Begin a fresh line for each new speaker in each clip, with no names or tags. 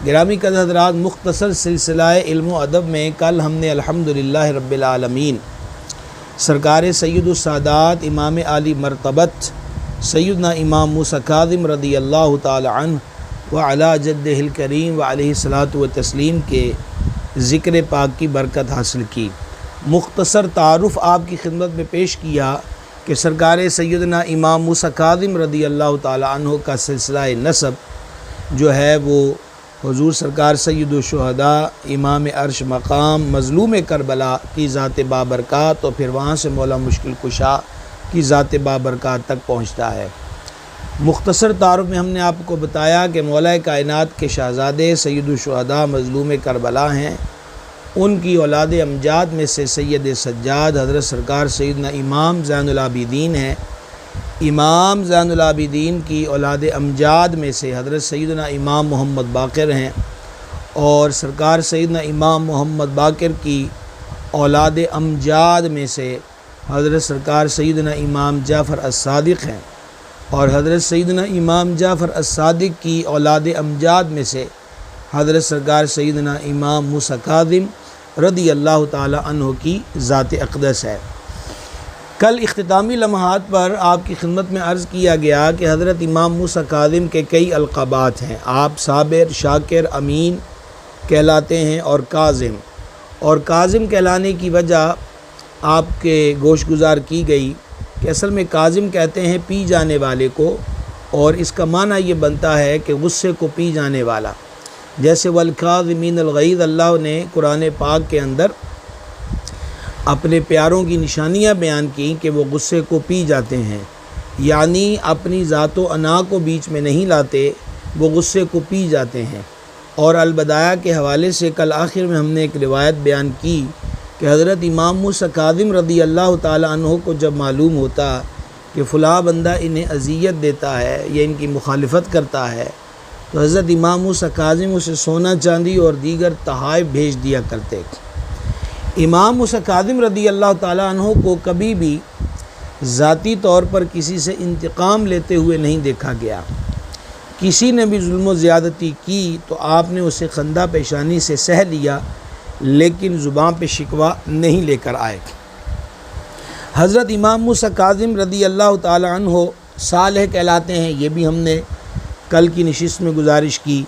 गिरामी कदर हज़रात, मुख्तसर सिलसिला इल्म व अदब में कल हमने अल्हम्दुलिल्लाह रब्बिल आलमीन सरकार सैयदुस सादात इमाम आली मरतबत सैयदना इमाम मूसा काज़िम रज़ियल्लाहु ताला अन्हु व अला जद्दिहिल करीम व अलैहि सलातु व तस्लीम के ज़िक्र पाक की बरकत हासिल की। मुख्तसर तारुफ़ आपकी खिदमत में पेश किया कि सरकार सैयदना इमाम मूसा काज़िम रज़ियल्लाहु ताला अन्हु का सिलसिला नसब जो है वो हुज़ूर सरकार सैयदुश शुहदा इमाम अर्श मकाम मज़लूम करबला की ज़ात बाबरकात और फिर वहाँ से मौला मुश्किल कुशा की ज़ात बाबरकात तक पहुँचता है। मुख्तसर तारुफ़ में हमने आपको बताया कि मौला कायनात के शहज़ादे सैयदुश शुहदा मज़लूम करबला हैं। उनकी औलाद अमजाद में से सैयद सज्जाद हज़रत सरकार सैयदना इमाम ज़ैनुल आबिदीन हैं। इमाम ज़ैनुल आबिदीन की औलाद अमजाद में से हज़रत सैयदना इमाम मोहम्मद बाक़िर हैं और सरकार सैयदना इमाम मोहम्मद बाक़िर की औलाद अमजाद में से हज़रत सरकार सैयदना इमाम जाफ़र अस-सादिक़ हैं और हज़रत सैयदना इमाम जाफ़र अस-सादिक़ की औलाद अमजाद में से हज़रत सरकार सैयदना इमाम मूसा काज़िम रज़ियल्लाहु ताला अन्हु की ज़ात अक़दस है। कल इख्तितामी लम्हात पर आपकी खिदमत में अर्ज़ किया गया कि हज़रत इमाम मूसा काज़िम के कई अलक़ाबात हैं। आप साबिर, शाकिर, अमीन कहलाते हैं और काज़िम कहलाने की वजह आपके गोशगुज़ार की गई कि असल में काज़िम कहते हैं पी जाने वाले को, और इसका माना ये बनता है कि गुस्से को पी जाने वाला। जैसे वल काज़िमीनल गैज़ अल्लाह ने कुरान पाक के अंदर अपने प्यारों की निशानियां बयान की कि वो गुस्से को पी जाते हैं, यानी अपनी ज़ातो अना को बीच में नहीं लाते, वो गुस्से को पी जाते हैं। और अलबदाया के हवाले से कल आखिर में हमने एक रिवायत बयान की कि हज़रत इमाम मूसा काज़िम रज़ियल्लाहु ताला अन्हु को जब मालूम होता कि फ़लाँ बंदा इन्हें अज़ियत देता है या इनकी मुखालिफत करता है तो हज़रत इमाम मूसा काज़िम उसे सोना चांदी और दीगर तोहफ़े भेज दिया करते। इमाम मूसा काज़िम रज़ियल्लाहु ताला अन्हु को कभी भी ज़ाती तौर पर किसी से इंतकाम लेते हुए नहीं देखा गया। किसी ने भी जुल्म व ज़्यादती की तो आपने उसे खंदा पेशानी से सह लिया, लेकिन ज़ुबान पे शिकवा नहीं लेकर आए। हज़रत इमाम मूसा काज़िम रज़ियल्लाहु ताला अन्हु सालेह कहलाते हैं। ये भी हमने कल की नशिस्त में गुजारिश की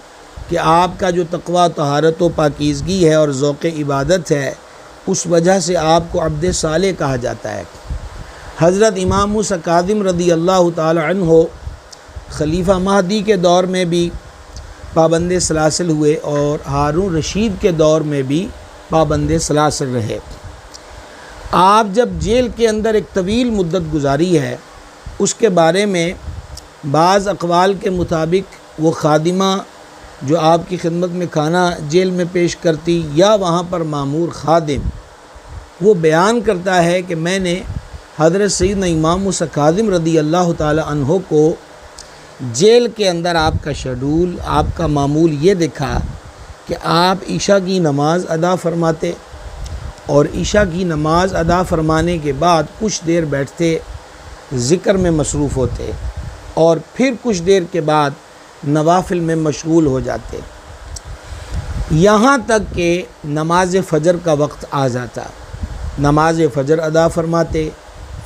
कि आपका जो तक़वा, तहारत व पाकीज़गी है और ज़ौक़ इबादत है, उस वजह से आपको अब्द सालेह कहा जाता है। हज़रत इमाम मूसा काज़िम रज़ियल्लाहु ताला अन्हु खलीफा महदी के दौर में भी पाबंद सलासिल हुए और हारून रशीद के दौर में भी पाबंद सलासिल रहे। आप जब जेल के अंदर एक तवील मुद्दत गुजारी है, उसके बारे में बाज़ अक़वाल के मुताबिक वो खादिमा जो आपकी खिदमत में खाना जेल में पेश करती या वहाँ पर मामूर खादिम, वो बयान करता है कि मैंने हज़रत सैयदना इमाम मूसा काज़िम रज़ियल्लाहु ताला अन्हु को जेल के अंदर आपका शेड्यूल, आपका मामूल ये देखा कि आप ईशा की नमाज़ अदा फरमाते और ईशा की नमाज़ अदा फरमाने के बाद कुछ देर बैठते, ज़िक्र में मसरूफ़ होते और फिर कुछ देर के बाद नवाफिल में मशगूल हो जाते, यहाँ तक कि नमाज फ़जर का वक्त आ जाता। नमाज फ़जर अदा फरमाते,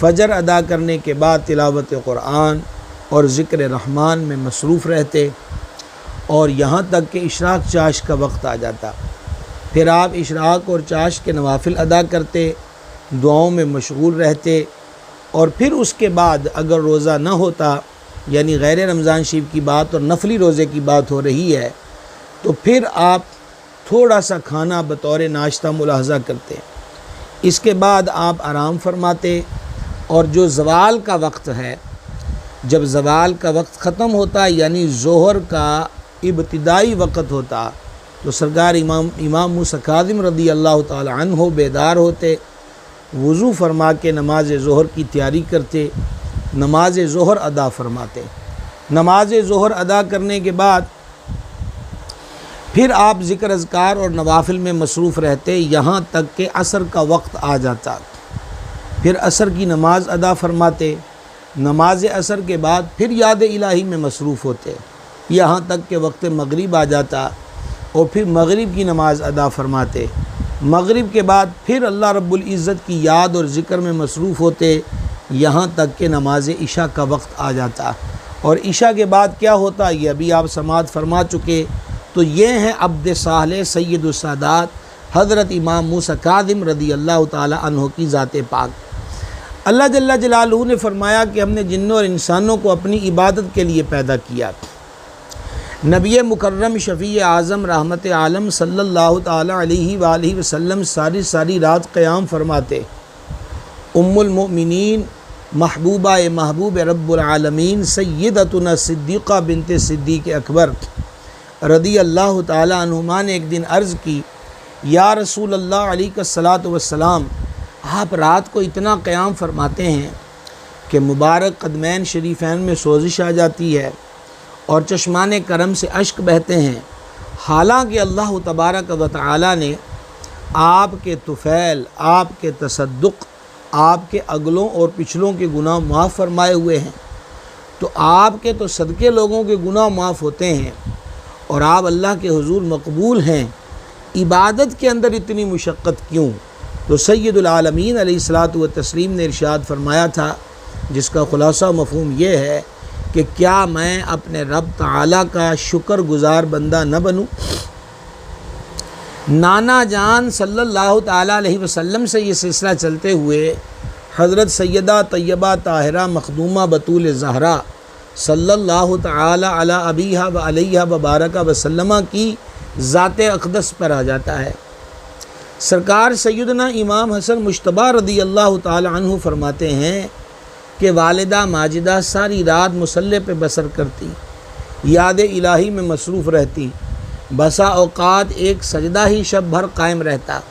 फ़जर अदा करने के बाद तिलावत क़ुरान और ज़िक्र रहमान में मसरूफ़ रहते और यहाँ तक कि इशराक़ चाश का वक्त आ जाता। फिर आप इशराक़ और चाश के नवाफिल अदा करते, दुआओं में मशगूल रहते और फिर उसके बाद अगर रोज़ा न होता, यानी गैर रमज़ान शरीफ की बात और नफली रोज़े की बात हो रही है, तो फिर आप थोड़ा सा खाना बतौर नाश्ता मुलाहज़ा करते। इसके बाद आप आराम फरमाते और जो ज़वाल का वक्त है, जब ज़वाल का वक्त ख़त्म होता यानी ज़ोहर का इब्तिदाई वक़्त होता, तो सरकार इमाम मूसा काज़िम रज़ियल्लाहु ताला अन्हु बेदार होते, वज़ू फरमा के नमाज ज़ोहर की तैयारी करते, नमाज ज़ोहर अदा फरमाते। नमाज ज़ोहर अदा करने के बाद फिर आप ज़िक्र अज़कार और नवाफिल में मसरूफ़ रहते, यहाँ तक कि असर का वक्त आ जाता। फिर असर की नमाज़ अदा फरमाते, नमाज असर के बाद फिर याद इलाही में मसरूफ़ होते, यहाँ तक कि वक्त मगरिब आ जाता। और फिर मगरिब की नमाज़ अदा फरमाते। मगरिब के बाद फिर अल्लाह रब्बुल इज़्ज़त की याद और ज़िक्र में मसरूफ़ होते, यहाँ तक कि नमाज इशा का वक्त आ जाता। और इशा के बाद क्या होता ये अभी आप समाअत फरमा चुके। तो ये हैं अब्द साले सैयदुस सादात हज़रत इमाम मूसा काज़िम रदी अल्लाह ताला अन्हु की ज़ात पाक। अल्लाह जल्ला जलालहू ने फ़रमाया कि हमने जिन्नों और इंसानों को अपनी इबादत के लिए पैदा किया। नबी मुकर्रम शफ़ी आज़म रहमत आलम सल्लल्लाहु ताला अलैहि वसल्लम सारी रात क़याम फरमाते। उम्मुल मोमिनीन महबूबा महबूब रब्बुल आलमीन सय्यदतुना सिद्दीक़ा बिन्ते सिद्दीक़ अकबर रदी अल्लाह ताला अन्हुमा ने एक दिन अर्ज़ की, या रसूल अल्लाह अलैहिस्सलातु वस्सलाम, आप रात को इतना क़याम फरमाते हैं कि मुबारक कदमैन शरीफैन में सोजिश आ जाती है और चश्मान करम से अश्क बहते हैं। हालांकि अल्लाह तबारक व तआला ने आपके तुफ़ैल, आपके तसद्दुक़, आपके अगलों और पिछलों के गुनाह माफ़ फरमाए हुए हैं। तो आपके तो सदक़े लोगों के गुनाह माफ़ होते हैं और आप अल्लाह के हुज़ूर मकबूल हैं, इबादत के अंदर इतनी मुशक्क़त क्यों? तो सैयदुल आलमीन अलैहिस्सलातु व तस्लीम ने इरशाद फरमाया था, जिसका ख़ुलासा मफ़हूम ये है कि क्या मैं अपने रब ताला का शुक्रगुज़ार बंदा न बनूँ। नाना जान सल्लल्लाहु ताला अलैहि वसल्लम से ये सिलसिला चलते हुए हज़रत सैयदा तैयबा ताहिरा मखदूमा बतूल ज़हरा सल्लल्लाहु ताला अला अबीहा व अलैहा व बारका वसल्लमा की ज़ात अक़दस पर आ जाता है। सरकार सैयदना इमाम हसन मुश्तबा रदी अल्लाह ताला अन्हु फरमाते हैं कि वालिदा माजिदा सारी रात मुसल्ले पे बसर करती, याद इलाही में मसरूफ़ रहती, बसा औक़ात एक सजदा ही शब भर कायम रहता।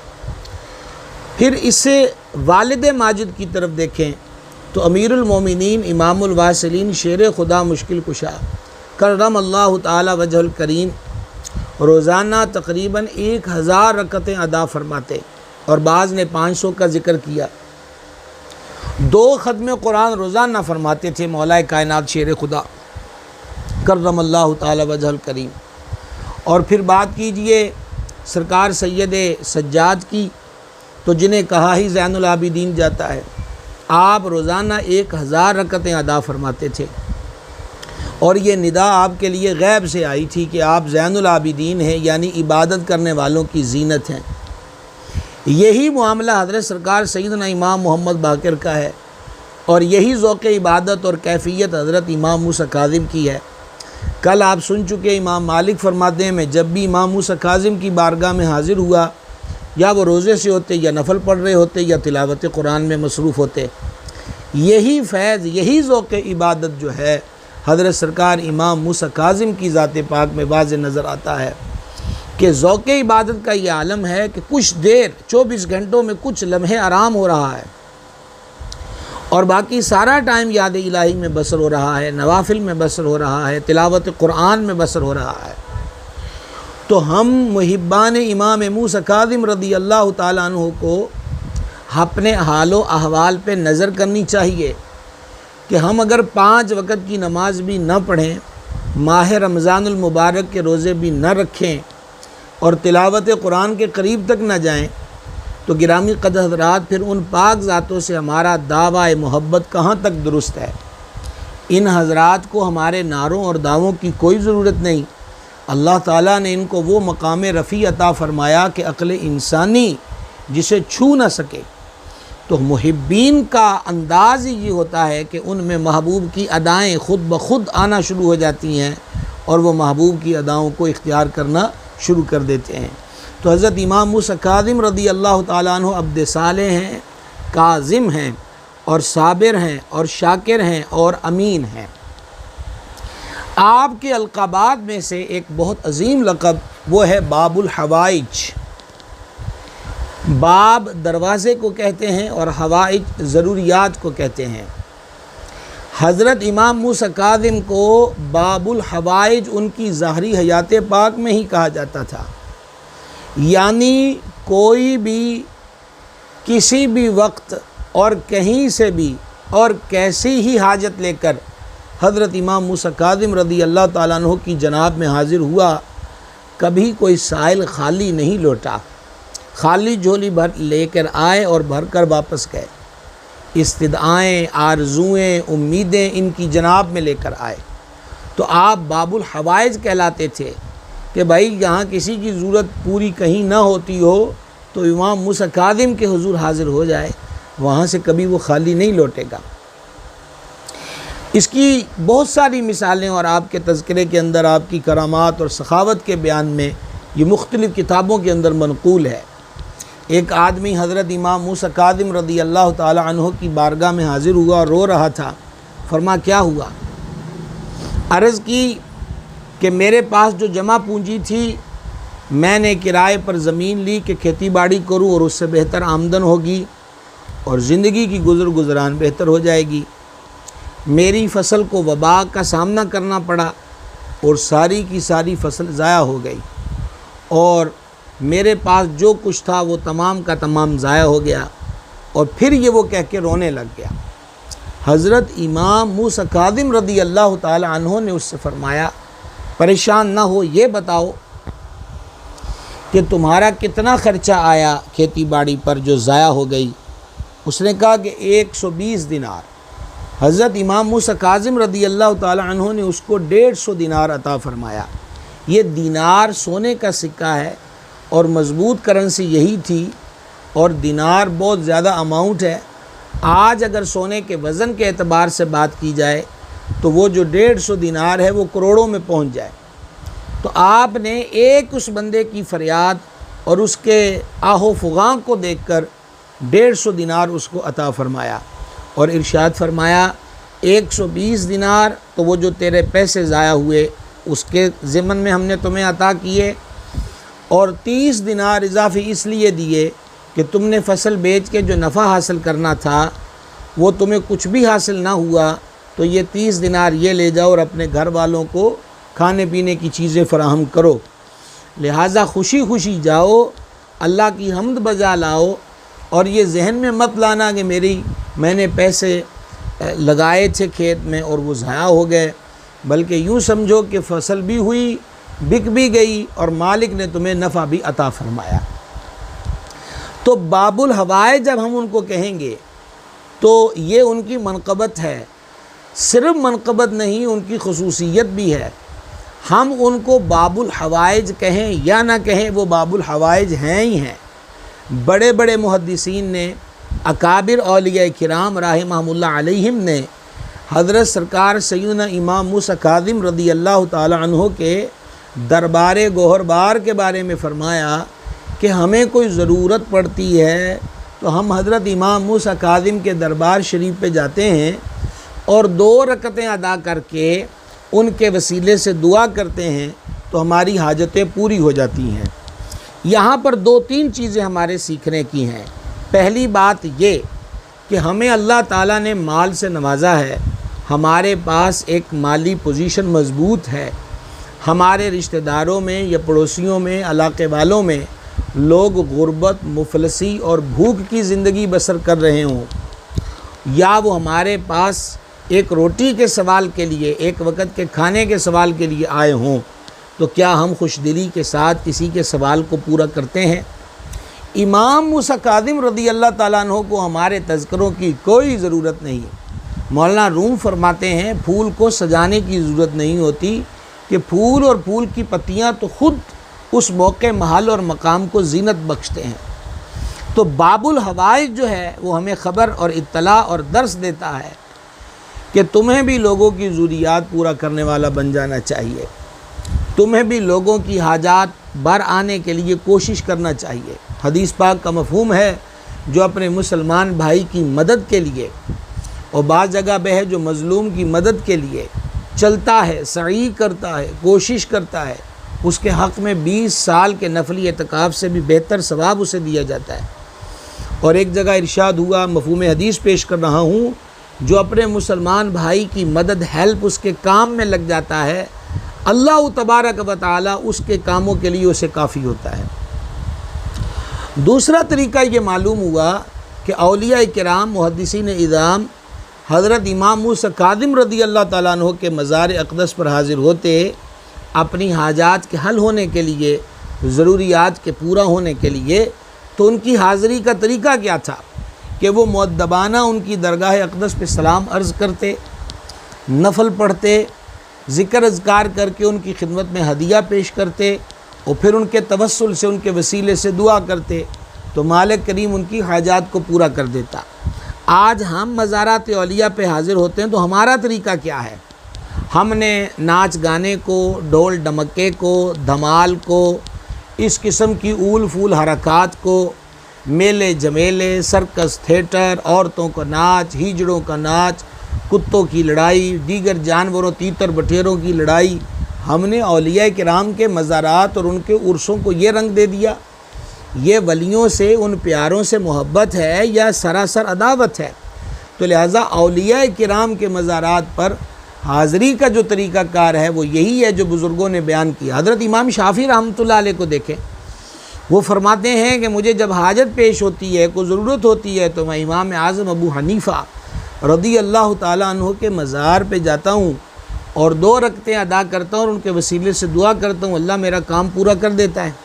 फिर इससे वालिद माजिद की तरफ देखें तो अमीरुल मोमिनीन इमामुल वासिलीन शेर खुदा मुश्किल कुशा करम अल्लाह ताला वजहुल करीम रोज़ाना तकरीबन 1000 रकतें अदा फरमाते और बाज़ ने 500 का ज़िक्र किया। 2 ख़त्म कुरान रोज़ाना फरमाते थे मौलाए कायनात शेर खुदा करम अल्लाह ताला वजहुल करीम। और फिर बात कीजिए सरकार सैयद सज्जाद की, तो जिन्हें कहा ही ज़ैनुल आबिदीन जाता है, आप रोज़ाना 1000 रकतें अदा फरमाते थे और ये निदा आपके लिए गैब से आई थी कि आप ज़ैनुल आबिदीन हैं, यानी इबादत करने वालों की जीनत हैं। यही मामला हज़रत सरकार सैयदना इमाम मोहम्मद बाक़िर का है और यही ज़ौक़ इबादत और कैफ़ियत हज़रत इमाम मूसा काज़िम की है। कल आप सुन चुके इमाम मालिक फरमाते हैं, मैं जब भी इमाम मूसा काज़िम की बारगाह में हाज़िर हुआ, या वो रोज़े से होते या नफल पढ़ रहे होते या तिलावत कुरान में मसरूफ़ होते, यही फैज़, यही ज़ौक़ इबादत जो है हज़रत सरकार इमाम मूसा काज़िम की ज़ात पाक में वाज़े नज़र आता है कि ज़ौक़ इबादत का ये आलम है कि कुछ देर 24 घंटों में कुछ लम्हे आराम हो रहा है और बाकी सारा टाइम याद इलाही में बसर हो रहा है, नवाफिल में बसर हो रहा है, तिलावत कुरान में बसर हो रहा है। तो हम मुहिब्बान इमाम मूसा काज़िम रदी अल्लाह ताला अन्हु को अपने हालो अहवाल पे नज़र करनी चाहिए कि हम अगर 5 वक़्त की नमाज भी न पढ़ें, माह रमज़ानुल मुबारक के रोज़े भी न रखें और तिलावत कुरान के करीब तक न जाएं, तो गिरामी क़द्र हज़रात फिर उन पाक ज़ातों से हमारा दावा मोहब्बत कहाँ तक दुरुस्त है। इन हज़रात को हमारे नारों और दावों की कोई ज़रूरत नहीं। अल्लाह ताला ने इनको वो मकाम रफ़ी अता फ़रमाया कि अक़ल इंसानी जिसे छू न सके। तो मुहिब्बीन का अंदाज़ ही ये होता है कि उनमें महबूब की अदाएँ ख़ुद ब खुद आना शुरू हो जाती हैं और वो महबूब की अदाओं को इख्तियार करना शुरू कर देते हैं। तो हज़रत इमाम मूसा काज़िम रदी अल्लाह ताला अन्हु अब्द साले हैं, काज़िम हैं और साबिर हैं और शाकिर हैं और अमीन हैं। आपके अलक़ाबात में से एक बहुत अजीम लक़ब वो है बाबुल हवाइज। बाब दरवाज़े को कहते हैं और हवाइज ज़रूरियात को कहते हैं। हज़रत इमाम मूसा काज़िम को बाबुल हवाइज उनकी ज़ाहरी हयात पाक में ही कहा जाता था, यानी कोई भी किसी भी वक्त और कहीं से भी और कैसी ही हाजत लेकर हज़रत इमाम मूसा काज़िम रदी अल्लाह ताला अन्हु की जनाब में हाज़िर हुआ कभी कोई साइल खाली नहीं लौटा, खाली झोली भर लेकर आए और भर कर वापस गए। इस्तिदाएँ, आरज़ुएँ, उम्मीदें इनकी जनाब में लेकर आए। तो आप बाबुल हवाइज कहलाते थे कि भाई यहाँ किसी की ज़रूरत पूरी कहीं ना होती हो तो इमाम मूसा कादिम के हुजूर हाज़िर हो जाए, वहाँ से कभी वो खाली नहीं लौटेगा। इसकी बहुत सारी मिसालें और आपके तज़किरे के अंदर आपकी करामात और सखावत के बयान में ये मुख्तलिफ़ किताबों के अंदर मनक़ूल है। एक आदमी हज़रत इमाम मूसा कादिम रदी अल्लाह ताला अन्हु की बारगाह में हाज़िर हुआ और रो रहा था। फरमा क्या हुआ? अर्ज़ की कि मेरे पास जो जमा पूंजी थी मैंने किराए पर ज़मीन ली कि खेती बाड़ी करूँ और उससे बेहतर आमदन होगी और ज़िंदगी की गुज़रान बेहतर हो जाएगी। मेरी फ़सल को वबा का सामना करना पड़ा और सारी की सारी फ़सल ज़ाया हो गई और मेरे पास जो कुछ था वो तमाम का तमाम ज़ाया हो गया। और फिर ये वो कह के रोने लग गया। हज़रत इमाम मूसा कादिम रदी अल्लाह ताला अन्हु ने उससे फ़रमाया, परेशान ना हो, ये बताओ कि तुम्हारा कितना ख़र्चा आया खेती बाड़ी पर जो ज़ाया हो गई? उसने कहा कि 120 दिनार। हज़रत इमाम मूसा कादिम रदी अल्लाह ताला अन्हु ने उसको 150 दिनार अता फ़रमाया। ये दिनार सोने का सिक्का है और मज़बूत करेंसी यही थी और दिनार बहुत ज़्यादा अमाउंट है। आज अगर सोने के वज़न के एतबार से बात की जाए तो वो जो 150 दिनार है वो करोड़ों में पहुंच जाए। तो आपने एक उस बंदे की फ़रियाद और उसके आहो फुगां को देखकर 150 दिनार उसको अता फ़रमाया और इरशाद फरमाया 120 दिनार तो वो जो तेरे पैसे ज़ाया हुए उसके ज़िमन में हमने तुम्हें अता किए और 30 दिनार इजाफ़ी इसलिए दिए कि तुमने फ़सल बेच के जो नफ़ा हासिल करना था वो तुम्हें कुछ भी हासिल ना हुआ तो ये 30 दिनार ये ले जाओ और अपने घर वालों को खाने पीने की चीज़ें फ़राहम करो। लिहाजा खुशी खुशी जाओ, अल्लाह की हम्द बजा लाओ और ये जहन में मत लाना कि मैंने पैसे लगाए थे खेत में और वो ज़ाया हो गए, बल्कि यूँ समझो कि फ़सल भी हुई, बिक भी गई और मालिक ने तुम्हें नफ़ा भी अता फ़रमाया। तो बाबुल हवाए जब हम उनको कहेंगे तो ये उनकी मनक़बत है, सिर्फ मनक़बत नहीं उनकी ख़ुसूसियत भी है। हम उनको बाबुल हवाइज कहें या ना कहें, वो बाबुल हवाइज हैं ही हैं। बड़े बड़े मुहद्दिसीन ने, अकाबिर औलिया किराम रहमहुल्लाह अलैहिम ने हज़रत सरकार सैयदना इमाम मूसा कादिम रदी अल्लाह ताला अन्हु के दरबार गोहरबार के बारे में फ़रमाया कि हमें कोई ज़रूरत पड़ती है तो हम हज़रत इमाम मूसा कादिम के दरबार शरीफ पे जाते हैं और 2 रकतें अदा करके उनके वसीले से दुआ करते हैं तो हमारी हाजतें पूरी हो जाती हैं। यहाँ पर 2-3 चीज़ें हमारे सीखने की हैं। पहली बात ये कि हमें अल्लाह ताला ने माल से नवाजा है, हमारे पास एक माली पोजीशन मज़बूत है, हमारे रिश्तेदारों में या पड़ोसियों में, इलाके वालों में लोग गुर्बत, मुफलसी और भूख की ज़िंदगी बसर कर रहे हों, या वो हमारे पास एक रोटी के सवाल के लिए, एक वक्त के खाने के सवाल के लिए आए हों, तो क्या हम खुशदिली के साथ किसी के सवाल को पूरा करते हैं? इमाम मूसा कादिम रदी अल्लाह ताला अन्हु को हमारे तज़किरों की कोई ज़रूरत नहीं। मौलाना रूम फरमाते हैं फूल को सजाने की ज़रूरत नहीं होती कि फूल और फूल की पत्तियां तो ख़ुद उस मौके, महल और मकाम को ज़ीनत बख्शते हैं। तो बाबुल हवाइज जो है वो हमें ख़बर और इत्तला और दर्स देता है कि तुम्हें भी लोगों की ज़रूरियात पूरा करने वाला बन जाना चाहिए, तुम्हें भी लोगों की हाजात बार आने के लिए कोशिश करना चाहिए। हदीस पाक का मफ़हूम है जो अपने मुसलमान भाई की मदद के लिए और बाज़ जगह बह जो मज़लूम की मदद के लिए चलता है, सही करता है, कोशिश करता है, उसके हक़ में 20 साल के नफली एतकाफ़ से भी बेहतर सवाब उसे दिया जाता है। और एक जगह इरशाद हुआ, मफ़हूम हदीस पेश कर रहा हूँ, जो अपने मुसलमान भाई की मदद, हेल्प, उसके काम में लग जाता है, अल्लाह तबारक व तआला उसके कामों के लिए उसे काफ़ी होता है। दूसरा तरीका ये मालूम हुआ कि औलिया किराम, मुहद्दिसीन इज़ाम हज़रत इमाम मूसा कादिम रदी अल्लाह ताला अन्हु के मज़ार अक़दस पर हाज़िर होते, अपनी हाजात के हल होने के लिए, ज़रूरियात के पूरा होने के लिए, तो उनकी हाज़िरी का तरीक़ा क्या था कि वो मुअद्दबाना उनकी दरगाह अक़दस पे सलाम अर्ज़ करते, नफल पढ़ते, ज़िक्र अज़कार करके उनकी खिदमत में हदिया पेश करते और फिर उनके तवस्सुल से, उनके वसीले से दुआ करते, तो मालिक करीम उनकी हाजात को पूरा कर देता। आज हम मज़ारात औलिया पे हाज़िर होते हैं तो हमारा तरीक़ा क्या है? हमने नाच गाने को, ढोल डमक्के को, धमाल को, इस किस्म की ऊल फूल हरकत को, मेले जमेले, सर्कस थिएटर, औरतों का नाच, हिजड़ों का नाच, कुत्तों की लड़ाई, दीगर जानवरों तीतर बटेरों की लड़ाई, हमने औलिया किराम के मज़ारात और उनके उर्सों को ये रंग दे दिया। ये वलियों से, उन प्यारों से मोहब्बत है या सरासर अदावत है? तो लिहाजा औलिया किराम के मज़ारात पर हाज़िरी का जो तरीक़ाकार है वो यही है जो बुज़ुर्गों ने बयान किया। हज़रत इमाम शाफ़ी रहमतुल्लाह अलैह को देखें, वो फरमाते हैं कि मुझे जब हाजत पेश होती है, कोई ज़रूरत होती है, तो मैं इमाम आज़म अबू हनीफ़ा रज़ी अल्लाह ताला अन्हु के मज़ार पे जाता हूँ और 2 रकतें अदा करता हूँ और उनके वसीले से दुआ करता हूँ, अल्लाह मेरा काम पूरा कर देता है।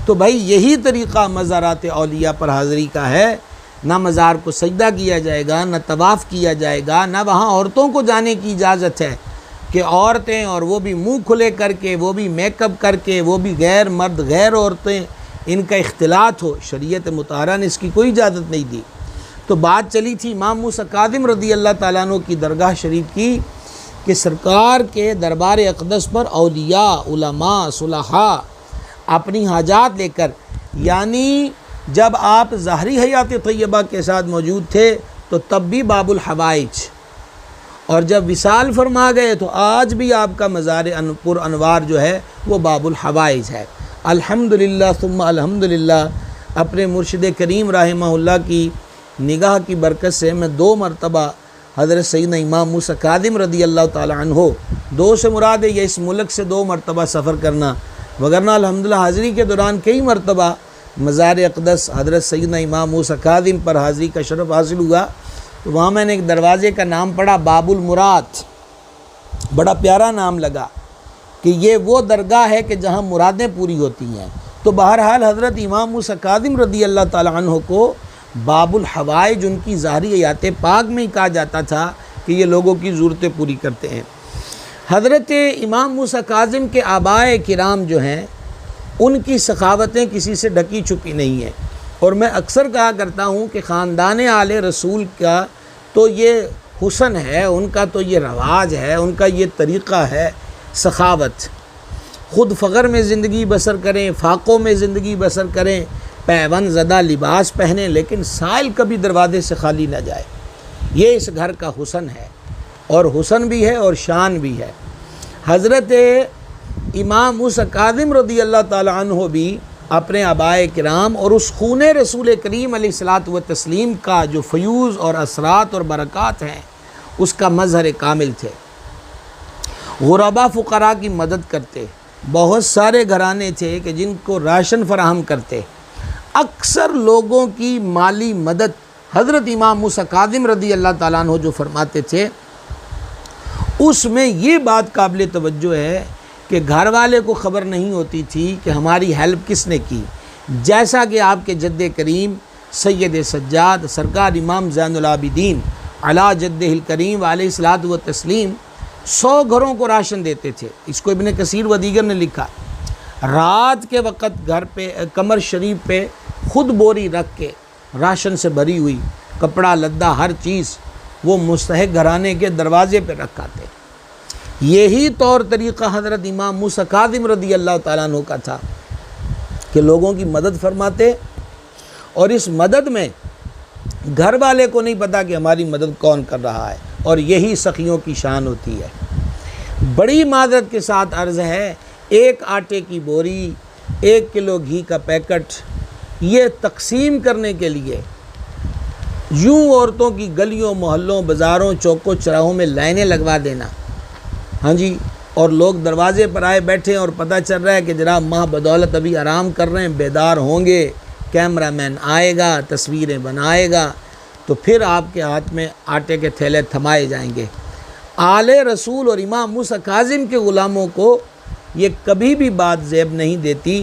तो भाई यही तरीक़ा मज़ारात औलिया पर हाज़िरी का है। ना मज़ार को सजदा किया जाएगा, ना तवाफ़ किया जाएगा, ना वहाँ औरतों को जाने की इजाज़त है कि औरतें, और वो भी मुँह खुले करके, वो भी मेकअप करके, वो भी गैर मर्द गैर औरतें, इनका इख्तिलात हो। शरीयत मुताहरा ने इसकी कोई इजाज़त नहीं दी। तो बात चली थी इमाम मूसा काज़िम रज़ी अल्लाह ताला अन्हु की दरगाह शरीफ की कि सरकार के दरबार अक़दस पर औलिया, उलमा, सुलहा अपनी हाजात लेकर, यानी जब आप ज़ाहरी हयात तय्यबा के साथ मौजूद थे तो तब भी बाबुल हवाइज, और जब विसाल फरमा गए तो आज भी आपका मज़ार पुर अनवार जो है वो बाबुल हवाइज है। अल्हम्दुलिल्लाह सुम्मा अल्हम्दुलिल्लाह। अपने मुर्शिद करीम रहमहुल्लाह की निगाह की बरकत से मैं 2 मरतबा हज़रत सैयदना इमाम मूसा काज़िम रज़ी अल्लाह ताला अन्हु, 2 से मुराद है ये इस मुल्क से 2 मरतबा सफ़र करना, वगरना अल्हम्दुलिल्लाह हाज़िरी के दौरान कई मरतबा मज़ार अक़दस हज़रत सैयदना इमाम मूसा काज़िम पर हाज़िरी का शरफ़ हासिल हुआ। तो वहाँ मैंने एक दरवाज़े का नाम पढ़ा, बाबुल मुराद, बड़ा प्यारा नाम लगा कि ये वो दरगाह है कि जहाँ मुरादें पूरी होती हैं। तो बहरहाल हज़रत इमाम मूसा काज़िम रज़ी अल्लाह ताला अन्हु को बाबुल हवाइज, उनकी ज़ाहरी हयात पाक में ही कहा जाता था कि ये लोगों की ज़रूरतें पूरी करते हैं। हज़रत इमाम मूसा काज़िम के आबाए किराम जो हैं, उनकी सखावतें किसी से ढकी छुपी नहीं है। और मैं अक्सर कहा करता हूँ कि ख़ानदान आले रसूल का तो ये हुस्न है, उनका तो ये रवाज है, उनका ये तरीक़ा है सखावत। ख़ुद फ़ख्र में ज़िंदगी बसर करें, फ़ाक़ों में ज़िंदगी बसर करें, पैवन ज़दा लिबास पहने, लेकिन साइल कभी दरवाज़े से खाली ना जाए। ये इस घर का हुस्न है, और हुस्न भी है और शान भी है। हज़रत इमाम मूसा काज़िम रज़ी अल्लाह ताला अन्हु भी अपने आबाए किराम और उस खूने रसूल करीम अलैहिस्सलातु व तस्लीम का जो फ़यूज़ और असरात और बरक़ात हैं, उसका मज़हर कामिल थे। गुरबा फ़ुक़रा की मदद करते, बहुत सारे घराने थे कि जिनको राशन फ़राहम करते। अक्सर लोगों की माली मदद हज़रत इमाम मूसा काज़िम रज़ी अल्लाह ताला अन्हु जो फरमाते थे, उसमें ये बात काबिल तवज्जो है कि घर वाले को ख़बर नहीं होती थी कि हमारी हेल्प किसने की। जैसा कि आपके जद्द करीम सैयद सज्जाद सरकार इमाम ज़ैनुल आबिदीन अला जद्दिहिल करीम अलैहिस्सलातु व तस्लीम 100 घरों को राशन देते थे। इसको इब्न कसीर व दीगर ने लिखा। रात के वक़्त घर पे कमर शरीफ पे ख़ुद बोरी रख के राशन से भरी हुई कपड़ा लद्दा हर चीज़ वो मुस्तहिक़ घराने के दरवाज़े पे रखाते। यही तौर तरीक़ा हज़रत इमाम मूसा काज़िम रज़ी अल्लाह ताला अन्हु का था कि लोगों की मदद फरमाते, और इस मदद में घर वाले को नहीं पता कि हमारी मदद कौन कर रहा है, और यही सखियों की शान होती है। बड़ी मादरत के साथ अर्ज़ है, 1 आटे की बोरी, 1 किलो घी का पैकेट, ये तकसीम करने के लिए यूँ औरतों की गलियों मोहल्लों बाज़ारों चौकों चौराहों में लाइनें लगवा देना। हाँ जी, और लोग दरवाज़े पर आए बैठे और पता चल रहा है कि जनाब माह बदौलत अभी आराम कर रहे हैं, बेदार होंगे, कैमरामैन आएगा, तस्वीरें बनाएगा, तो फिर आपके हाथ में आटे के थैले थमाए जाएंगे। आले रसूल और इमाम मूसा काज़िम के ग़ुलामों को ये कभी भी बात ज़ेब नहीं देती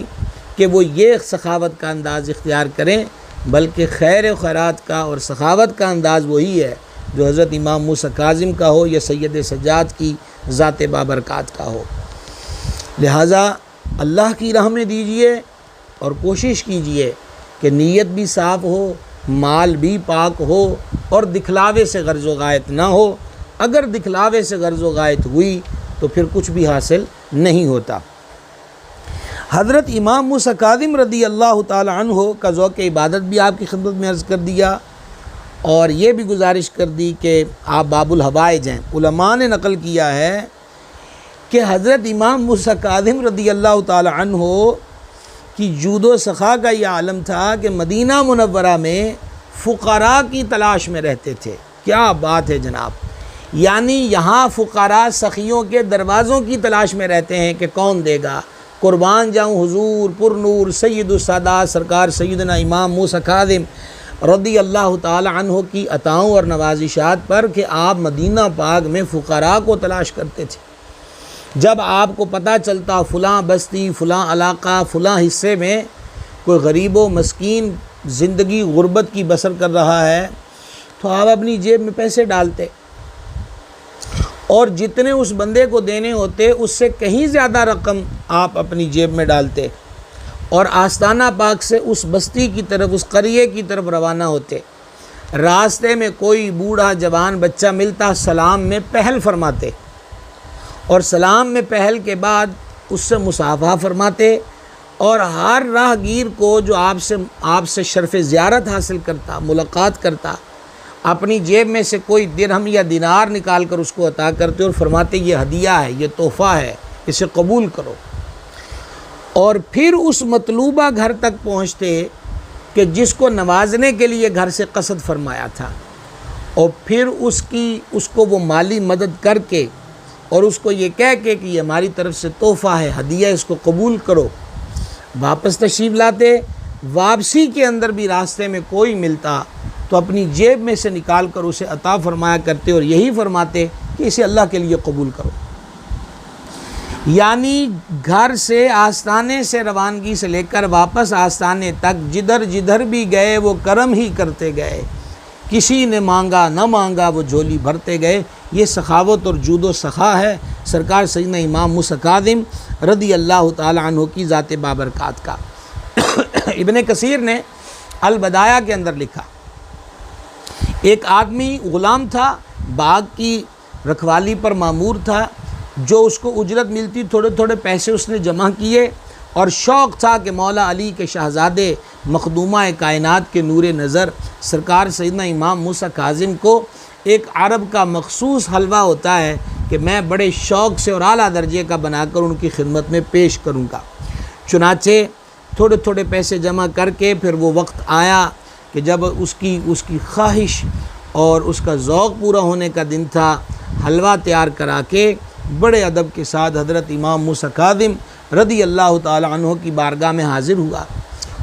कि वो ये सखावत का अंदाज़ इख्तियार करें, बल्कि खैर व खैरात का और सखावत का अंदाज़ वही है जो हज़रत इमाम मूसा काज़िम का हो या सैयद सज्जाद की ज़ात बाबरकात का हो। लिहाजा अल्लाह की राह में दीजिए और कोशिश कीजिए कि नीयत भी साफ़ हो, माल भी पाक हो और दिखलावे से गर्ज़ व गायत ना हो। अगर दिखलावे से गर्ज़ व गायत हुई तो फिर कुछ भी हासिल नहीं होता। हज़रत इमाम मूसा काज़िम रदी अल्लाह ताला अन्हु का ज़ौक़ इबादत भी आपकी खिदमत में अर्ज़ कर दिया और ये भी गुजारिश कर दी कि आप बाबुल हवाइज हैं। उलमा ने नकल किया है कि हज़रत इमाम मूसा काज़िम रदी अल्लाह ताला अन्हु की जूदो सखा का यह आलम था कि मदीना मुनव्वरा में फ़ुक़रा की तलाश में रहते थे। क्या बात है जनाब, यानी यहाँ फ़ुक़रा सखियों के दरवाज़ों की तलाश में रहते हैं कि कौन देगा। कुर्बान जाऊँ हुजूर पुरनूर सैयदुस सादात सरकार सैयदना इमाम मूसा काज़िम रदी अल्लाह ताला अन्हु की अताओं और नवाजिशात पर कि आप मदीना पाक में फ़ुक़रा को तलाश करते थे। जब आपको पता चलता फ़लाँ बस्ती, फ़लाँ इलाक़ा, फ़लाँ हिस्से में कोई गरीब व मस्कीन ज़िंदगी गुर्बत की बसर कर रहा है, तो आप अपनी जेब में पैसे डालते और जितने उस बंदे को देने होते उससे कहीं ज़्यादा रकम आप अपनी जेब में डालते और आस्ताना पाक से उस बस्ती की तरफ, उस करिए की तरफ रवाना होते। रास्ते में कोई बूढ़ा जवान बच्चा मिलता, सलाम में पहल फरमाते और सलाम में पहल के बाद उससे मुसाफा फरमाते और हर राहगीर को जो आपसे शर्फ़ ज़ियारत हासिल करता, मुलाकात करता, अपनी जेब में से कोई दिरहम या दिनार निकाल कर उसको अता करते और फरमाते ये हदिया है, ये तोहफ़ा है, इसे कबूल करो। और फिर उस मतलूबा घर तक पहुँचते कि जिसको नवाजने के लिए घर से कसद फरमाया था और फिर उसको वो माली मदद करके और उसको ये कह के कि ये हमारी तरफ से तोहफ़ा है, हदिया, इसको कबूल करो, वापस तशरीफ़ लाते। वापसी के अंदर भी रास्ते में कोई मिलता तो अपनी जेब में से निकाल कर उसे अता फरमाया करते और यही फरमाते कि इसे अल्लाह के लिए कबूल करो। यानी घर से आस्ताने से रवानगी से लेकर वापस आस्ताने तक जिधर जिधर भी गए वो करम ही करते गए, किसी ने मांगा न मांगा वो झोली भरते गए। ये सखावत और जूदो सखा है सरकार सैयदना इमाम मूसा काज़िम रदी अल्लाह ताला अन्हु की ज़ात बाबरकात का। इब्ने कसीर ने अल बदाया के अंदर लिखा, एक आदमी ग़ुलाम था, बाग की रखवाली पर मामूर था, जो उसको उजरत मिलती थोड़े थोड़े पैसे उसने जमा किए और शौक़ था कि मौला अली के शहज़ादे मखदूमा कायनात के नूर नज़र सरकार सैयदना इमाम मूसा काज़िम को एक अरब का मखसूस हलवा होता है कि मैं बड़े शौक़ से और आला दर्जे का बनाकर उनकी खिदमत में पेश करूँगा। चुनाचे थोड़े थोड़े पैसे जमा करके फिर वो वक्त आया कि जब उसकी ख्वाहिश और उसका ज़ौक़ पूरा होने का दिन था, हलवा तैयार करा के बड़े अदब के साथ हज़रत इमाम मूसा काज़िम रदी अल्लाह ताला अन्हु की बारगाह में हाज़िर हुआ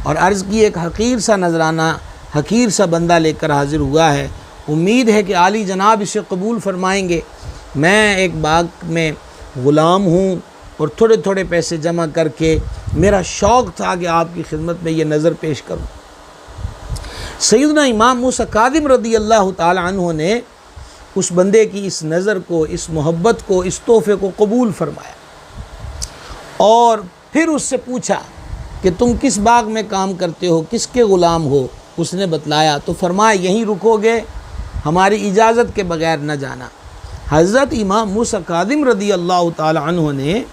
और अर्ज़ की एक हकीर सा नजराना, हकीर सा बंदा लेकर हाज़िर हुआ है, उम्मीद है कि आली जनाब इसे कबूल फरमाएंगे। मैं एक बाग में ग़ुलाम हूँ और थोड़े थोड़े पैसे जमा करके मेरा शौक़ था कि आपकी खिदमत में ये नज़र पेश करूँ। सैयदना इमाम मूसा काज़िम रदी अल्लाह ताला अन्हु ने उस बंदे की इस नज़र को, इस मोहब्बत को, इस तोहफ़े को कबूल फरमाया और फिर उससे पूछा कि तुम किस बाग में काम करते हो, किसके ग़ुलाम हो। उसने बतलाया तो फरमाया यहीं रुकोगे, हमारी इजाज़त के बग़ैर न जाना। हज़रत इमाम मूसा काज़िम रदी अल्लाह ताला अन्हु ने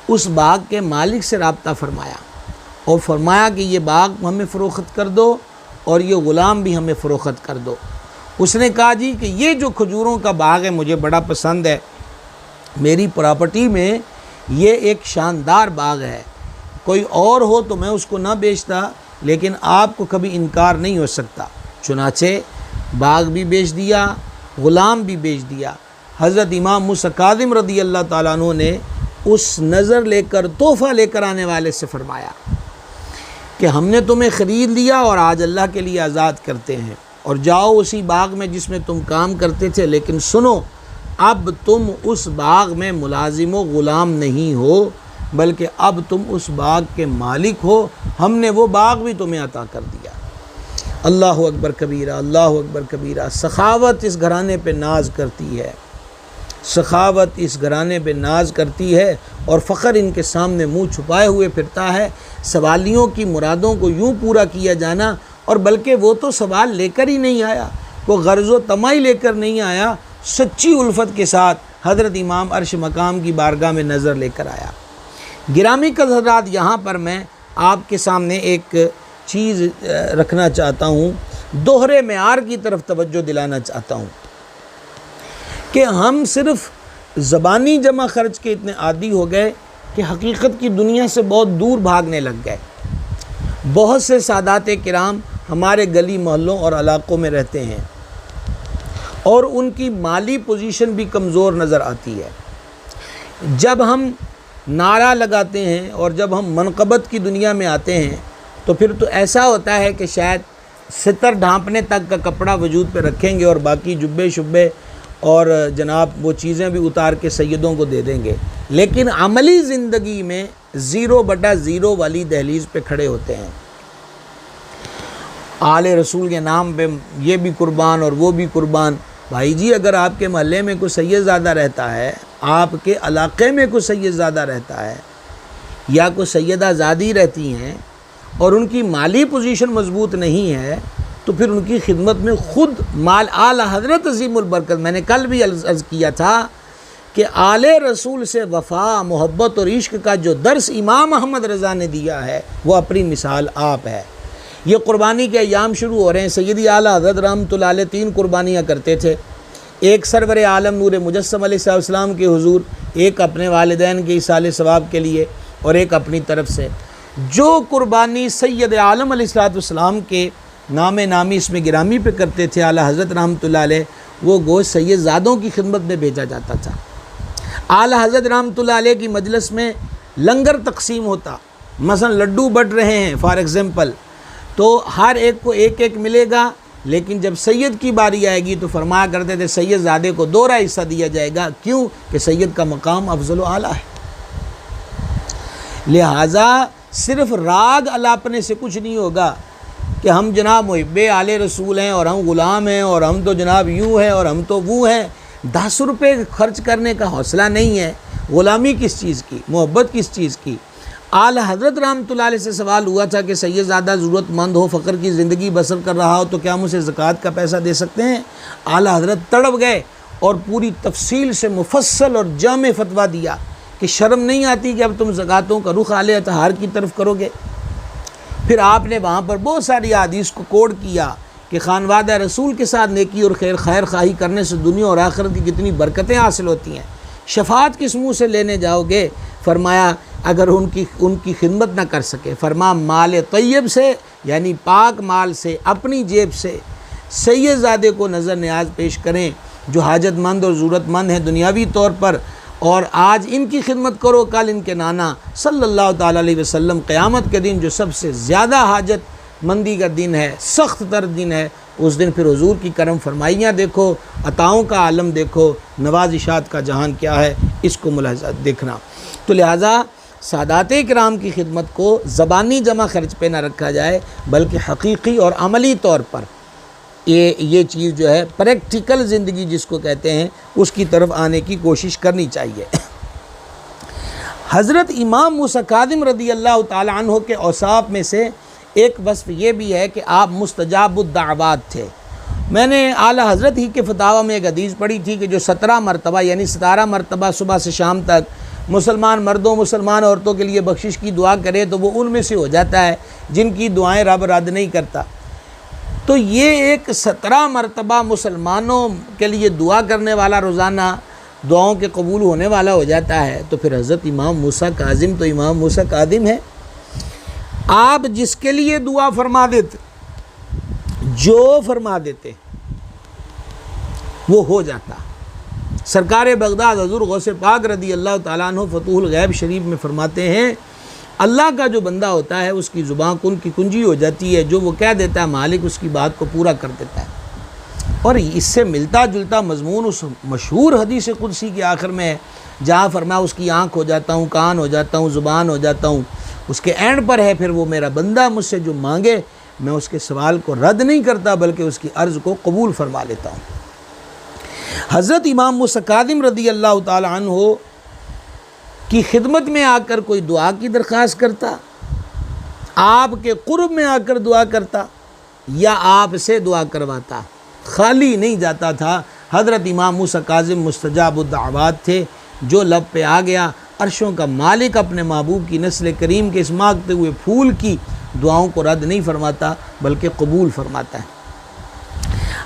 उस बाग के मालिक से रब्ता फरमाया और फरमाया कि ये बाग हमें फ़रोख्त कर दो और ये ग़ुलाम भी हमें फ़रोख्त कर दो। उसने कहा जी कि ये जो खजूरों का बाग है मुझे बड़ा पसंद है, मेरी प्रॉपर्टी में ये एक शानदार बाग है, कोई और हो तो मैं उसको ना बेचता, लेकिन आपको कभी इनकार नहीं हो सकता। चुनाचे बाग भी बेच दिया, ग़ुलाम भी बेच दिया। हज़रत इमाम मूसा काज़िम रदी अल्लाह ताला अन्हु ने उस नज़र लेकर, तोहफ़ा लेकर आने वाले से फरमाया कि हमने तुम्हें ख़रीद लिया और आज अल्लाह के लिए आज़ाद करते हैं और जाओ उसी बाग में जिसमें तुम काम करते थे, लेकिन सुनो अब तुम उस बाग में मुलाजिम व ग़ुलाम नहीं हो, बल्कि अब तुम उस बाग के मालिक हो, हमने वो बाग भी तुम्हें अता कर दिया। अल्लाह अकबर कबीरा, अल्लाह अकबर कबीरा। सखावत इस घराने पे नाज करती है, सखावत इस घराने पे नाज करती है और फ़ख्र इनके सामने मुंह छुपाए हुए फिरता है। सवालियों की मुरादों को यूँ पूरा किया जाना, और बल्कि वो तो सवाल लेकर ही नहीं आया, वो गर्ज़ो तमाई लेकर नहीं आया, सच्ची उल्फत के साथ हज़रत इमाम अर्श मकाम की बारगाह में नज़र लेकर आया। गिरामी कल हज़रात, यहाँ पर मैं आपके सामने एक चीज़ रखना चाहता हूँ, दोहरे मेयार की तरफ तवज्जो दिलाना चाहता हूँ कि हम सिर्फ़ ज़बानी जमा खर्च के इतने आदी हो गए कि हकीकत की दुनिया से बहुत दूर भागने लग गए। बहुत से सादाते किराम हमारे गली मोहल्लों और इलाक़ों में रहते हैं और उनकी माली पोजीशन भी कमज़ोर नज़र आती है। जब हम नारा लगाते हैं और जब हम मनक़बत की दुनिया में आते हैं तो फिर तो ऐसा होता है कि शायद सितर ढांपने तक का कपड़ा वजूद पे रखेंगे और बाकी जुब्बे शुब्बे और जनाब वो चीज़ें भी उतार के सैयदों को दे देंगे, लेकिन अमली ज़िंदगी में 0/0 वाली दहलीज़ पे खड़े होते हैं। आले रसूल के नाम पे ये भी कुर्बान और वो भी कुर्बान। भाई जी, अगर आपके महल्ले में कोई सैयदज़ादा रहता है, आपके इलाक़े में कोई सैयदज़ादा रहता है या कोई सैयदाज़ादी रहती हैं और उनकी माली पोजीशन मजबूत नहीं है, तो फिर उनकी खिदमत में ख़ुद माल आला हज़रत अज़ीमुल बरकत, मैंने कल भी अर्ज़ किया था कि आले रसूल से वफ़ा, मोहब्बत और इश्क का जो दर्स इमाम अहमद रज़ा ने दिया है वो अपनी मिसाल आप है। ये क़ुरबानी के अयाम शुरू हो रहे हैं। सैयदी आला हज़रत रहमतुल्लाह अलैह 3 कुर्बानियाँ करते थे, एक सरवर आलम नूर मुजस्सम अलैहिस्सलाम के हुज़ूर, एक अपने वालिदैन के इसाले सवाब के लिए और एक अपनी तरफ से। जो कुर्बानी सैयद आलम अलैहिस्सलाम के नामे नामी इसमें गिरामी पे करते थे आला हज़रत रहमतुल्लाह अलैह, वो गोश्त सैयदज़ादों की खिदमत में भेजा जाता था। आला हज़रत रहमतुल्लाह अलैह की मजलिस में लंगर तकसीम होता, मसलन लड्डू बट रहे हैं फॉर एग्ज़ाम्पल, तो हर एक को एक एक मिलेगा, लेकिन जब सैयद की बारी आएगी तो फरमाया करते थे सैयदज़ादे को 2 हिस्सा दिया जाएगा। क्यों? कि सैयद का मकाम अफजल व आला है। लिहाजा सिर्फ़ राग अलापने से कुछ नहीं होगा कि हम जनाब मुहिब्बे आले रसूल हैं और हम ग़ुलाम हैं और हम तो जनाब यूँ हैं और हम तो वो हैं। 10 रुपये खर्च करने का हौसला नहीं है। ग़ुलामी किस चीज़ की, मोहब्बत किस चीज़ की। आला हज़रत रहमतुल्लाह अलैह से सवाल हुआ था कि सैयदज़ादा ज़रूरतमंद हो, फ़ख्र की ज़िंदगी बसर कर रहा हो, तो क्या हम उसे ज़कात का पैसा दे सकते हैं? आला हज़रत तड़प गए और पूरी तफसील से मुफस्सल और जामे फतवा दिया कि शर्म नहीं आती कि अब तुम ज़कातों का रुख आले अतहार की तरफ करोगे। फिर आपने वहाँ पर बहुत सारी हदीस को कोड किया कि खानवादा रसूल के साथ नेकी और खैर खाही करने से दुनिया और आखिरत की कितनी बरकतें हासिल होती हैं। शफात किस मुँह से लेने जाओगे? फरमाया अगर उनकी खिदमत ना कर सके, फरमा माल तैयब से, यानी पाक माल से, अपनी जेब से सैयदज़ादे को नज़र न्याज पेश करें जो हाजतमंद और ज़रूरतमंद हैं दुनियावी तौर पर, और आज इनकी खिदमत करो, कल इनके नाना सल्लल्लाहु ताला अलैहि वसल्लम क़यामत के दिन जो सबसे ज़्यादा हाजत मंदी का दिन है, सख्त तर दिन है, उस दिन फिर हुजूर की करम फरमाइयाँ देखो, अताओं का आलम देखो, नवाजिशात का जहान क्या है, इसको मुलाज़ा देखना। तो लिहाजा सादाते किराम की खिदमत को ज़बानी जमा खर्च पे ना रखा जाए, बल्कि हकीकी और अमली तौर पर ये चीज़ जो है प्रैक्टिकल ज़िंदगी जिसको कहते हैं उसकी तरफ आने की कोशिश करनी चाहिए। हज़रत इमाम मूसा काज़िम रदी अल्लाह ताला अन्हु के औसाफ में से एक वस्फ़ ये भी है कि आप मुस्तजाबुद्दावात थे। मैंने आला हज़रत ही के फतावा में एक हदीस पढ़ी थी कि जो 17 मरतबा यानी 17 मरतबा सुबह से शाम तक मुसलमान मर्दों मुसलमान औरतों के लिए बख्शिश की दुआ करे तो वो उनमें से हो जाता है जिनकी दुआएं रब रद्द नहीं करता। तो ये एक 17 मरतबा मुसलमानों के लिए दुआ करने वाला रोज़ाना दुआओं के कबूल होने वाला हो जाता है। तो फिर हज़रत इमाम मूसा काज़िम तो इमाम मूसा काज़िम है। आप जिसके लिए दुआ फरमा देते, जो फरमा देते वो हो जाता। सरकार बगदाद हज़ूर गौसे पाक रदी अल्लाह ताला अन्हु फतहुल गैब शरीफ में फरमाते हैं, अल्लाह का जो बंदा होता है उसकी ज़ुबान की कुंजी हो जाती है, जो वो कह देता है मालिक उसकी बात को पूरा कर देता है। और इससे मिलता जुलता मजमून उस मशहूर हदीस कुदसी के आखिर में है, जहाँ फरमा उसकी आँख हो जाता हूँ, कान हो जाता हूँ, ज़ुबान हो जाता हूँ। उसके एंड पर है, फिर वो मेरा बंदा मुझसे जो मांगे मैं उसके सवाल को रद्द नहीं करता बल्कि उसकी अर्ज़ को कबूल फरमा लेता हूँ। हज़रत इमाम मूसा काज़िम रज़ी अल्लाह ताला अन्हु की खिदमत में आकर कोई दुआ की दरख्वास्त करता, आपके कुर्ब में आकर दुआ करता या आपसे दुआ करवाता, खाली नहीं जाता था। हज़रत इमाम मूसा काज़िम मुस्तजाबुद्दावात थे, जो लब पे आ गया अर्शों का मालिक अपने महबूब की नस्ल करीम के इस मांगते हुए फूल की दुआओं को रद्द नहीं फरमाता बल्कि कबूल फरमाता है।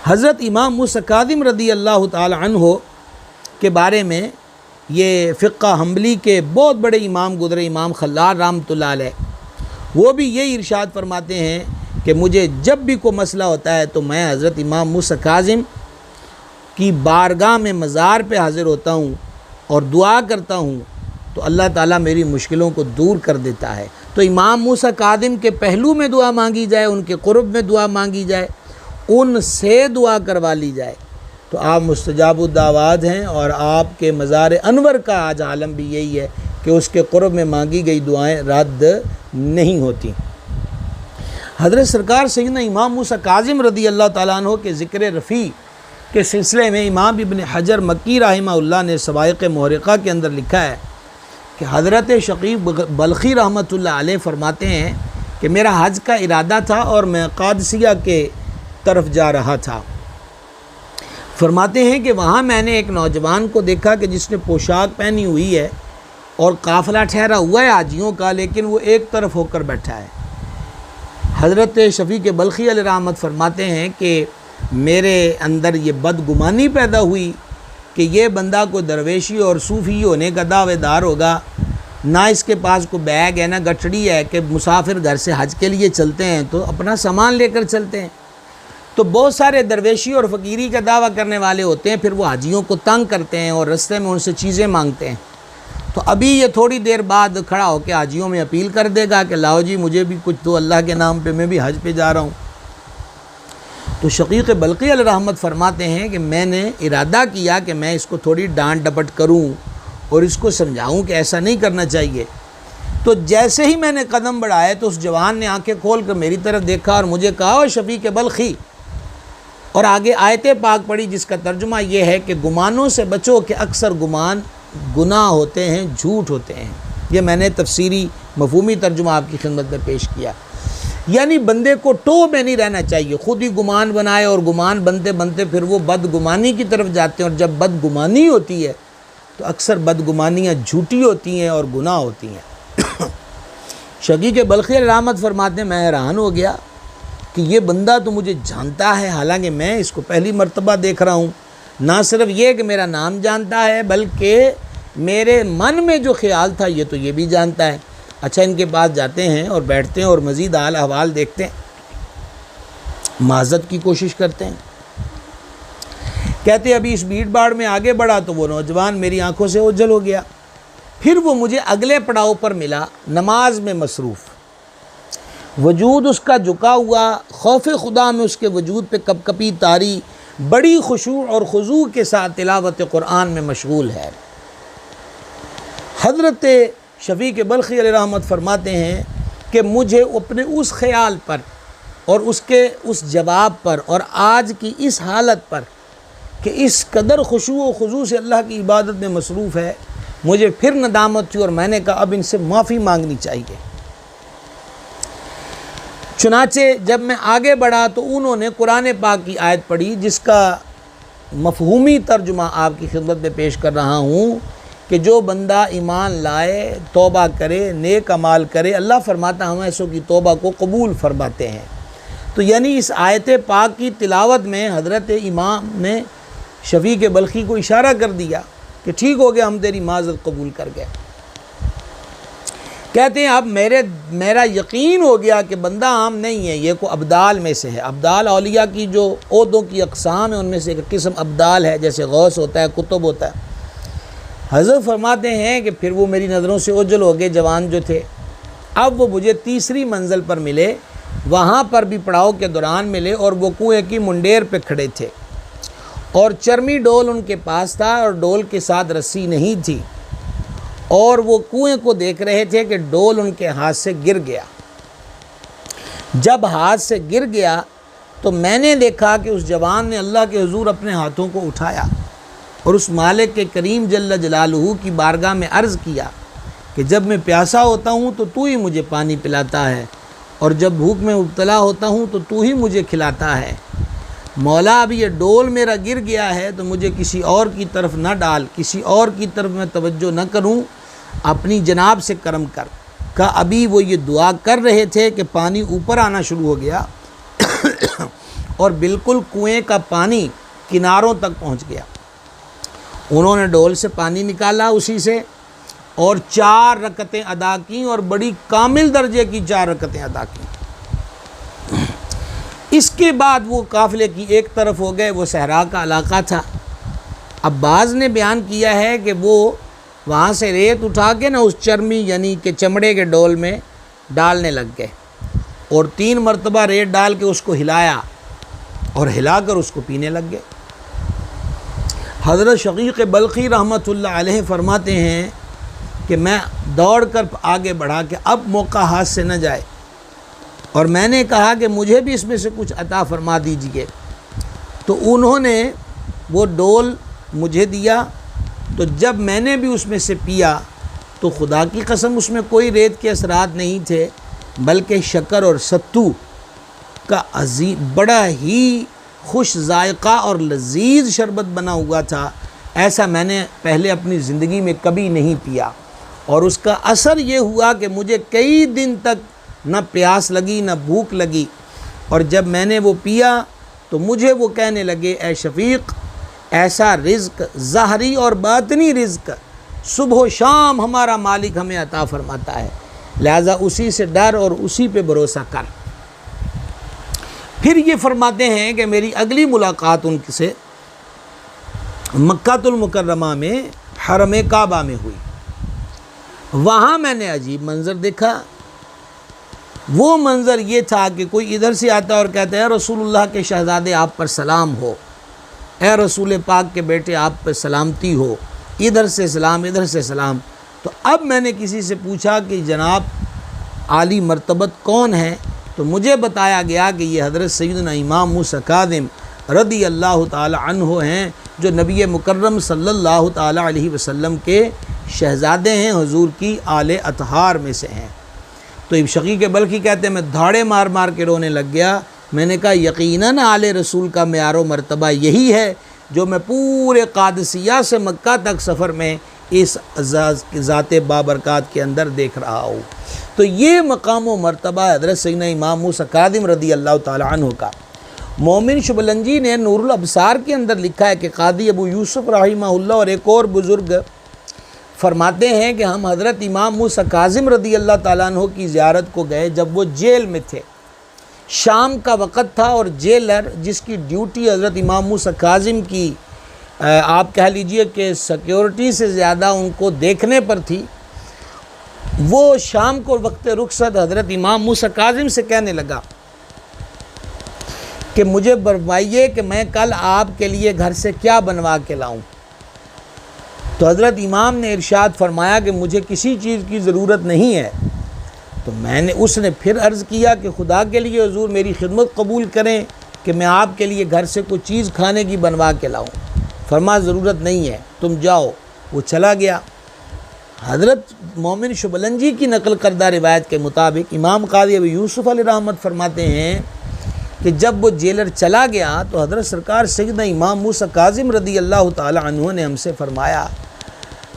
हज़रत इमाम मूसा काज़िम रज़ी अल्लाह ताला अन्हु के बारे में ये फ़िक़्ह हम्बली के बहुत बड़े इमाम गुज़रे, इमाम खल्लाल रहमतुल्लाह अलैह, वो भी यही इरशाद फरमाते हैं कि मुझे जब भी कोई मसला होता है तो मैं हज़रत इमाम मूसा काज़िम की बारगाह में मज़ार पे हाज़िर होता हूँ और दुआ करता हूँ तो अल्लाह ताला मेरी मुश्किलों को दूर कर देता है। तो इमाम मूसा काज़िम के पहलू में दुआ मांगी जाए, उनके कुर्ब में दुआ मांगी जाए, उनसे दुआ करवा ली जाए तो आप मुस्तजाबुद्दावात हैं। और आपके मज़ार अनवर का आज आलम भी यही है कि उसके कुर्ब में मांगी गई दुआएं रद्द नहीं होती। हज़रत सरकार सैयदना इमाम मूसा काज़िम रज़ी अल्लाह ताला अन्हु के ज़िक्र रफ़ी के सिलसिले में इमाम इब्न हजर मक्की रहमहुल्लाह ने सवाइक़ मुहरिक़ा के अंदर लिखा है कि हज़रत शकीब बल्खी रहमतुल्लाह अलैह फरमाते हैं कि मेरा हज का इरादा था और मैं क़ादसिया के तरफ जा रहा था। फरमाते हैं कि वहाँ मैंने एक नौजवान को देखा कि जिसने पोशाक पहनी हुई है और काफ़िला ठहरा हुआ है हाजियों का, लेकिन वो एक तरफ होकर बैठा है। हज़रत शफ़ीक़ बल्खी अलैह रहमत फरमाते हैं कि मेरे अंदर ये बदगुमानी पैदा हुई कि ये बंदा कोई दरवेशी और सूफ़ी होने का दावेदार होगा, ना इसके पास कोई बैग है ना गठड़ी है कि मुसाफिर घर से हज के लिए चलते हैं तो अपना सामान लेकर चलते हैं। तो बहुत सारे दरवेशी और फ़कीरी का दावा करने वाले होते हैं, फिर वो हाजियों को तंग करते हैं और रास्ते में उनसे चीज़ें मांगते हैं। तो अभी ये थोड़ी देर बाद खड़ा होकर हाजियों में अपील कर देगा कि लाओ जी मुझे भी कुछ दो अल्लाह के नाम पे, मैं भी हज पे जा रहा हूँ। तो शकीक़ बल्क़ी अलैह रहमत फरमाते हैं कि मैंने इरादा किया कि मैं इसको थोड़ी डांट डपट करूं और इसको समझाऊं कि ऐसा नहीं करना चाहिए। तो जैसे ही मैंने कदम बढ़ाए तो उस जवान ने आंखें खोल कर मेरी तरफ देखा और मुझे कहा, ओ शफ़ीक़ बल्ख़ी, और आगे आयत पाक पढ़ी जिसका तर्जुमा ये है कि गुमानों से बचो कि अक्सर गुमान गुनाह होते हैं, झूठ होते हैं। ये मैंने तफसीरी मफ़हूमी तर्जुमा आपकी खिदमत में पेश किया। यानी बंदे को टो में नहीं रहना चाहिए, ख़ुद ही गुमान बनाए और गुमान बनते बनते फिर वो बदगुमानी की तरफ जाते हैं। और जब बदगुमानी होती है तो अक्सर बदगुमानियाँ झूठी होती हैं और गुनाह होती हैं। शकीक़ बल्ख़ी रहमत फरमाते हैं, मैं हैरान हो गया कि ये बंदा तो मुझे जानता है, हालांकि मैं इसको पहली मर्तबा देख रहा हूँ। ना सिर्फ ये कि मेरा नाम जानता है बल्कि मेरे मन में जो ख्याल था ये तो ये भी जानता है। अच्छा, इनके पास जाते हैं और बैठते हैं और मज़ीद हाल अहवाल देखते हैं, माज़त की कोशिश करते हैं। कहते अभी इस भीड़ भाड़ में आगे बढ़ा तो वो नौजवान मेरी आंखों से ओझल हो गया। फिर वो मुझे अगले पड़ाव पर मिला, नमाज में मसरूफ़, वजूद उसका झुका हुआ, खौफ खुदा में उसके वजूद पे कपकपी तारी, बड़ी खुशू और खुजू के साथ तिलावत कुरान में मशगूल है। हज़रत शफ़ीक़ बल्ख़ी अलैह रहमत फरमाते हैं कि मुझे अपने उस ख़याल पर और उसके उस जवाब पर और आज की इस हालत पर कि इस कदर खुशू व खुजू से अल्लाह की इबादत में मसरूफ़ है, मुझे फिर नदामत थी और मैंने कहा अब इनसे माफ़ी मांगनी चाहिए। चुनाचे जब मैं आगे बढ़ा तो उन्होंने कुरान पाक की आयत पढ़ी जिसका मफ़हूमी तर्जुमा आपकी खिदमत में पेश कर रहा हूँ कि जो बंदा ईमान लाए, तौबा करे, नेक अमाल करे, अल्लाह फरमाता हम ऐसों की तौबा को कबूल फरमाते हैं। तो यानी इस आयत पाक की तिलावत में हज़रत इमाम ने शफ़ीक़ बल्ख़ी को इशारा कर दिया कि ठीक हो गया, हम तेरी माज़त कबूल कर गए। कहते हैं अब मेरा यकीन हो गया कि बंदा आम नहीं है, ये को अब्दाल में से है। अब्दाल औलिया की जो ओहदों की अक़साम है उनमें से एक किस्म अब्दाल है, जैसे गौस होता है, कुतुब होता है। हज़रत फरमाते हैं कि फिर वो मेरी नज़रों से ओझल हो गए जवान जो थे। अब वो मुझे तीसरी मंजिल पर मिले, वहाँ पर भी पड़ाव के दौरान मिले और वो कुएँ की मुंडेर पे खड़े थे। और चर्मी डोल उनके पास था और डोल के साथ रस्सी नहीं थी, और वो कुएं को देख रहे थे कि डोल उनके हाथ से गिर गया। जब हाथ से गिर गया तो मैंने देखा कि उस जवान ने अल्लाह के हुजूर अपने हाथों को उठाया और उस मालिक के करीम जल्ल जलालहू की बारगाह में अर्ज़ किया कि जब मैं प्यासा होता हूँ तो तू ही मुझे पानी पिलाता है, और जब भूख में मुब्तला होता हूँ तो तू ही मुझे खिलाता है। मौला, अब ये डोल मेरा गिर गया है तो मुझे किसी और की तरफ न डाल, किसी और की तरफ मैं तवज्जो न करूँ, अपनी जनाब से करम कर। का अभी वो ये दुआ कर रहे थे कि पानी ऊपर आना शुरू हो गया और बिल्कुल कुएं का पानी किनारों तक पहुंच गया। उन्होंने डोल से पानी निकाला उसी से और 4 रकतें अदा की, और बड़ी कामिल दर्जे की 4 रकतें अदा की। इसके बाद वो काफ़िले की एक तरफ हो गए, वो सहरा का इलाका था। अब बाज़ ने बयान किया है कि वो वहाँ से रेत उठा के ना उस चर्मी यानी कि चमड़े के डोल में डालने लग गए, और 3 मरतबा रेत डाल के उसको हिलाया और हिलाकर उसको पीने लग गए। हज़रत शकीक बल्खी रहमतुल्लाह अलैह फरमाते हैं कि मैं दौड़कर आगे बढ़ा के अब मौका हाथ से न जाए, और मैंने कहा कि मुझे भी इसमें से कुछ अता फरमा दीजिए। तो उन्होंने वो डोल मुझे दिया, तो जब मैंने भी उसमें से पिया तो खुदा की कसम उसमें कोई रेत के असरात नहीं थे, बल्कि शक्कर और सत्तू का बड़ा ही खुश जायका और लजीज शरबत बना हुआ था। ऐसा मैंने पहले अपनी ज़िंदगी में कभी नहीं पिया, और उसका असर ये हुआ कि मुझे कई दिन तक न प्यास लगी न भूख लगी। और जब मैंने वो पिया तो मुझे वो कहने लगे, ए शफ़ीक़, ऐसा रिज़्क़ ज़ाहरी और बातनी रिज़्क़ सुबह शाम हमारा मालिक हमें अता फ़रमाता है, लिहाजा उसी से डर और उसी पे भरोसा कर। फिर ये फरमाते हैं कि मेरी अगली मुलाकात उनसे मक्कातुल मुकर्रमा में हरम काबा में हुई। वहाँ मैंने अजीब मंज़र देखा। वो मंज़र ये था कि कोई इधर से आता और कहता है, रसूलुल्लाह के शहज़ादे आप पर सलाम हो, ए रसूल पाक के बेटे आप पर सलामती हो, इधर से सलाम इधर से सलाम। तो अब मैंने किसी से पूछा कि जनाब आली मर्तबत कौन है, तो मुझे बताया गया कि ये हज़रत सैयदना इमाम मूसा काज़िम रदी अल्लाह ताला अन्हु हैं, जो नबी मुकर्रम सल्लल्लाहु ताला अलैहि वसल्लम के शहज़ादे हैं, हुजूर की आले अतहार में से हैं। तो इब शकीक बल्कि कहते हैं मैं धाड़े मार मार के रोने लग गया। मैंने कहा यकीनन आले रसूल का मेयारो मर्तबा यही है जो मैं पूरे कादसिया से मक्का तक सफ़र में इस ज़ाते बाबरकात के अंदर देख रहा हूँ। तो ये मकाम व मर्तबा हज़रत सैयदना इमाम मूसा काज़िम रदी अल्लाह ताला अन्हु का। मोमिन शुबलंजी ने नूरुल अबसार के अंदर लिखा है कि कादी अबू यूसुफ रहिमहुल्लाह और एक और बुज़ुर्ग फरमाते हैं कि हम हज़रत इमाम मूसा काज़िम रदी अल्लाह ताला अन्हु की ज़ियारत को गए जब वो जेल में थे। शाम का वक़्त था और जेलर जिसकी ड्यूटी हज़रत इमाम मूसा काज़िम की आप कह लीजिए कि सिक्योरिटी से ज़्यादा उनको देखने पर थी, वो शाम को वक्त रुखसत हज़रत इमाम मूसा काज़िम से कहने लगा कि मुझे फरमाइए कि मैं कल आपके लिए घर से क्या बनवा के लाऊं। तो हज़रत इमाम ने इरशाद फरमाया कि मुझे किसी चीज़ की ज़रूरत नहीं है। तो उसने फिर अर्ज़ किया कि खुदा के लिए हुज़ूर मेरी खिदमत कबूल करें कि मैं आपके लिए घर से कुछ चीज़ खाने की बनवा के लाऊं। फरमा ज़रूरत नहीं है, तुम जाओ। वो चला गया। हज़रत मोमिन शुबलंजी की नकल करदा रिवायत के मुताबिक इमाम कादी अबू यूसुफ अलैहि रहमत फरमाते हैं कि जब वो जेलर चला गया तो हज़रत सरकार सैयदना इमाम मूसा काज़िम रदी अल्लाह ताला अन्हु ने हमसे फ़रमाया,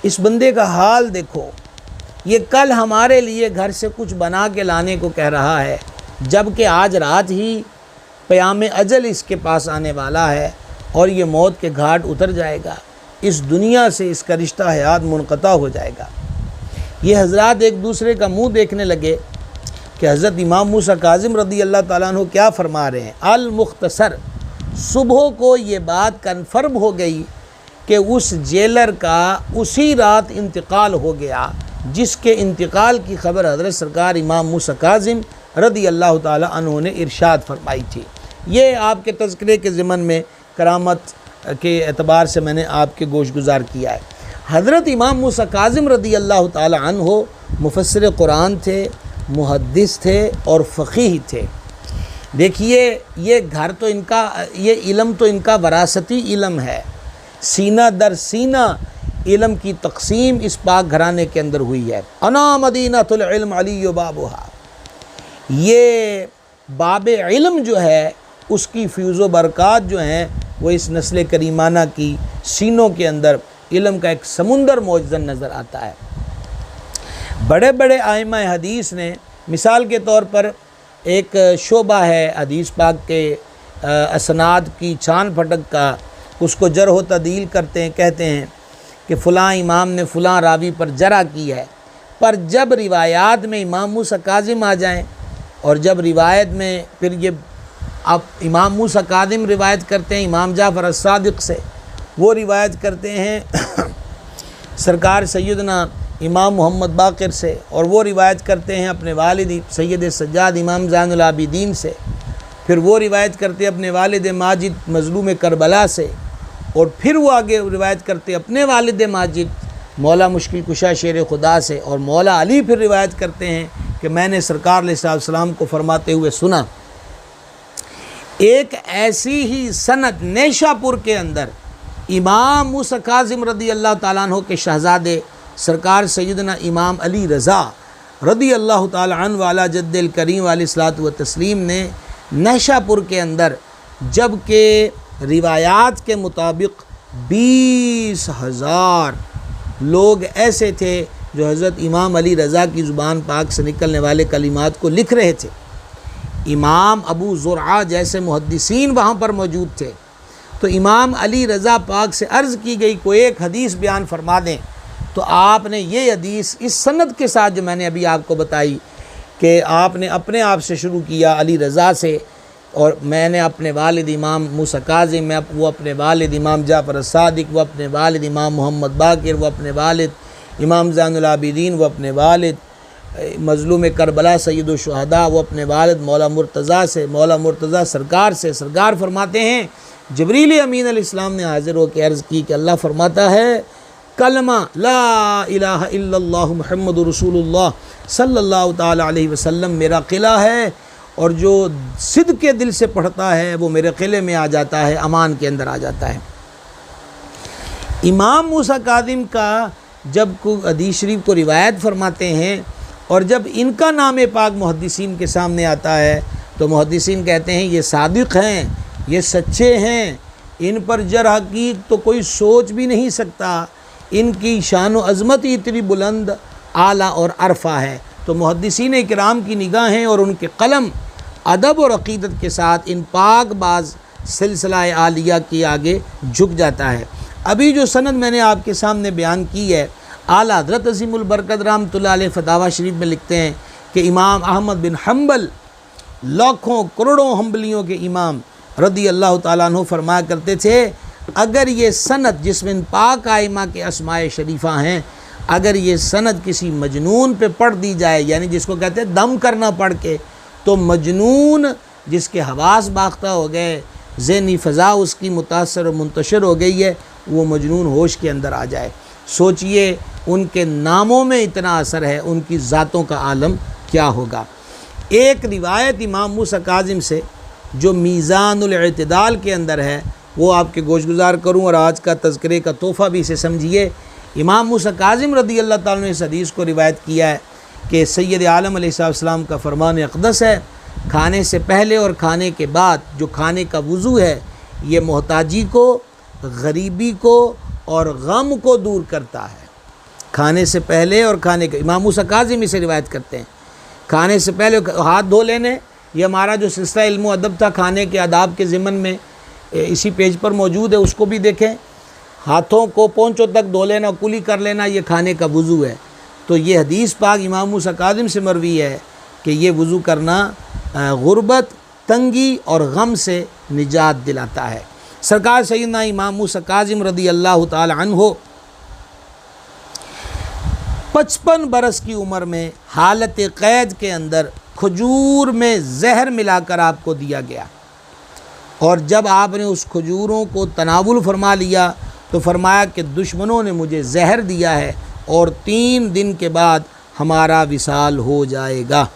इस बंदे का हाल देखो, ये कल हमारे लिए घर से कुछ बना के लाने को कह रहा है, जबकि आज रात ही क़याम अजल इसके पास आने वाला है और ये मौत के घाट उतर जाएगा। इस दुनिया से इसका रिश्ता हयात मुनक़ता हो जाएगा। ये हज़रात एक दूसरे का मुंह देखने लगे कि हज़रत इमाम मूसा काज़िम रदी अल्लाह ताला अन्हु क्या फ़रमा रहे हैं। अल मुख्तसर, सुबह को ये बात कन्फर्म हो गई कि उस जेलर का उसी रात इंतकाल हो गया जिसके इंतकाल की ख़बर हज़रत सरकार इमाम मूसा काज़िम रदी अल्लाह ताला अन्हु ने इरशाद फरमाई थी। ये आपके तज़किरे के ज़िमन में करामत के एतबार से मैंने आपके गोश गुजार किया है। हज़रत इमाम मूसा काज़िम रदी अल्लाह ताला अन्हो मुफस्सिर कुरान थे, मुहद्दिस थे और फ़क़ीह थे। देखिए ये घर तो इनका, ये इल्म तो इनका वरासती इल्म है, सीना दर सीना इल्म की तक़सीम इस पाक घराने के अंदर हुई है। अना मदीनतुल इल्म अली बाबुहा, ये बाब इल्म जो है उसकी फ़्यूज़ व बरक़ात जो हैं वो इस नस्ल करीमाना की सीनों के अंदर इल्म का एक समुंदर मौजूद नज़र आता है। बड़े बड़े आइमा हदीस ने, मिसाल के तौर पर एक शोबा है हदीस पाक के असनाद की छान फटक का, उसको जरह व तदील करते हैं, कहते हैं कि फ़लाँ इमाम ने फ़लाँ रावी पर जरा की है। पर जब रिवायात में इमाम मूसा काज़िम आ जाएं और जब रिवायत में फिर ये अब इमाम मूसा काज़िम रिवायत करते हैं इमाम जाफ़र as-सादिक़ से, वो रिवायत करते हैं सरकार सैयदना इमाम मोहम्मद बाक़िर से, और वो रिवायत करते हैं अपने वालिद सैयद सज्जाद इमाम ज़ैनुल आबिदीन से, फिर वो रिवायत करते हैं अपने वालिद माजिद मज़लूम करबला से, और फिर वो आगे रिवायत करते अपने वालिद माजिद मौला मुश्किल कुशा शेर खुदा से, और मौला अली फिर रिवायत करते हैं कि मैंने सरकार अलैहिस्सलाम को फरमाते हुए सुना। एक ऐसी ही सनद नेशापुर के अंदर इमाम मूसा काज़िम रदी अल्लाह ताला अन्हु के शहज़ादे सरकार सैयदना इमाम अली रज़ा रदी अल्लाह ताला अन्हु वाला जद्दुल करीम अलैहिस्सलातु व तस्लीम ने नेशापुर के अंदर, जबकि रिवायात के मुताबिक 20,000 लोग ऐसे थे जो हज़रत इमाम अली रज़ा की ज़ुबान पाक से निकलने वाले कलिमात को लिख रहे थे। इमाम अबू ज़ुरआ जैसे मुहद्दिसीन वहाँ पर मौजूद थे। तो इमाम अली रज़ा पाक से अर्ज़ की गई कोई एक हदीस बयान फरमा दें, तो आपने ये हदीस इस सनद के साथ जो मैंने अभी आपको बताई कि आपने अपने आप से शुरू किया अली रज़ा से, और मैंने अपने वालिद इमाम मूसा काज़िम में, वो अपने वालिद इमाम जाफ़र as-सादिक़, वो अपने वालिद इमाम मोहम्मद बाक़िर, वो अपने वालिद इमाम ज़ैनुल आबिदीन, वो अपने वालिद मज़लूम करबला सैयदुल शुहदा, वो अपने वालिद मौला मुर्तज़ा से, मौला मुर्तज़ा सरकार से। सरकार फरमाते हैं जिब्रील अमीन अलैहिस्सलाम ने हाज़िर होकर अर्ज़ की कि अल्लाह फरमाता है कलमा ला इलाहा इल्लल्लाह मुहम्मदुर रसूलुल्लाह सल्लल्लाहु ताला अलैहि वसल्लम मेरा क़िला है, और जो सिद्क़ के दिल से पढ़ता है वो मेरे क़िले में आ जाता है, अमान के अंदर आ जाता है। इमाम मूसा काज़िम का जब हदीस शरीफ को रिवायत फरमाते हैं और जब इनका नाम पाक मुहद्दिसीन के सामने आता है तो मुहद्दिसीन कहते हैं ये सादिक़ हैं, ये सच्चे हैं, इन पर जरह की तो कोई सोच भी नहीं सकता, इनकी शान व अज़मत ही इतनी बुलंद आला और अरफा है। तो मुहद्दिसीन इकराम की निगाहें और उनके कलम अदब और अक़ीदत के साथ इन पाक बाज़ सिलसिला आलिया के आगे झुक जाता है। अभी जो सनद मैंने आपके सामने बयान की है, आला हज़रत अज़ीमुल बरकत रहमतुल्लाह अलैह फतावा शरीफ में लिखते हैं कि इमाम अहमद बिन हम्बल लाखों करोड़ों हम्बलियों के इमाम रदी अल्लाह ताला अन्हु फरमाया करते थे, अगर ये सनद जिसमें पाक आइमा के अस्माए शरीफा हैं, अगर ये सनद किसी मजनून पे पढ़ दी जाए, यानी जिसको कहते हैं दम करना पढ़ के, तो मजनून जिसके हवास बाख्ता हो गए, ज़हनी फ़ज़ा उसकी मुतासर और मुंतशिर हो गई है, वो मजनून होश के अंदर आ जाए। सोचिए उनके नामों में इतना असर है, उनकी ज़ातों का आलम क्या होगा। एक रिवायत इमाम मूसा काज़िम से जो मीज़ानुल इत्तिदाल के अंदर है वो आपके गोशगुजार करूँ, और आज का तज़किरे का तोहफ़ा भी इसे समझिए। इमाम मूसा काज़िम रदी अल्लाह ताला ने इस हदीस को रिवायत किया है कि सैयद आलम अलैहिस्सलाम का फरमान अक़दस है, खाने से पहले और खाने के बाद जो खाने का वज़ू है ये मोहताजी को, गरीबी को और गम को दूर करता है। खाने से पहले और खाने के, इमाम मूसा काज़िम इसे रिवायत करते हैं। खाने से पहले हाथ धो लेने, ये हमारा जो सिलसिला इल्म अदब था खाने के आदाब के ज़िमन में इसी पेज पर मौजूद है, उसको भी देखें। हाथों को पोंचों तक धो लेना, कुली कर लेना, ये खाने का वज़ू है। तो ये हदीस पाक इमाम मूसा काज़िम से मरवी है कि ये वज़ू करना गुर्बत, तंगी और गम से निजात दिलाता है। सरकार सैयदना इमाम मूसा काज़िम रदी अल्लाह ताला अन्हु 55 बरस की उम्र में हालत क़ैद के अंदर खजूर में जहर मिलाकर आपको दिया गया। और जब आपने उस खजूरों को तनावुल फरमा लिया तो फरमाया कि दुश्मनों ने मुझे जहर दिया है और 3 दिन के बाद हमारा विसाल हो जाएगा।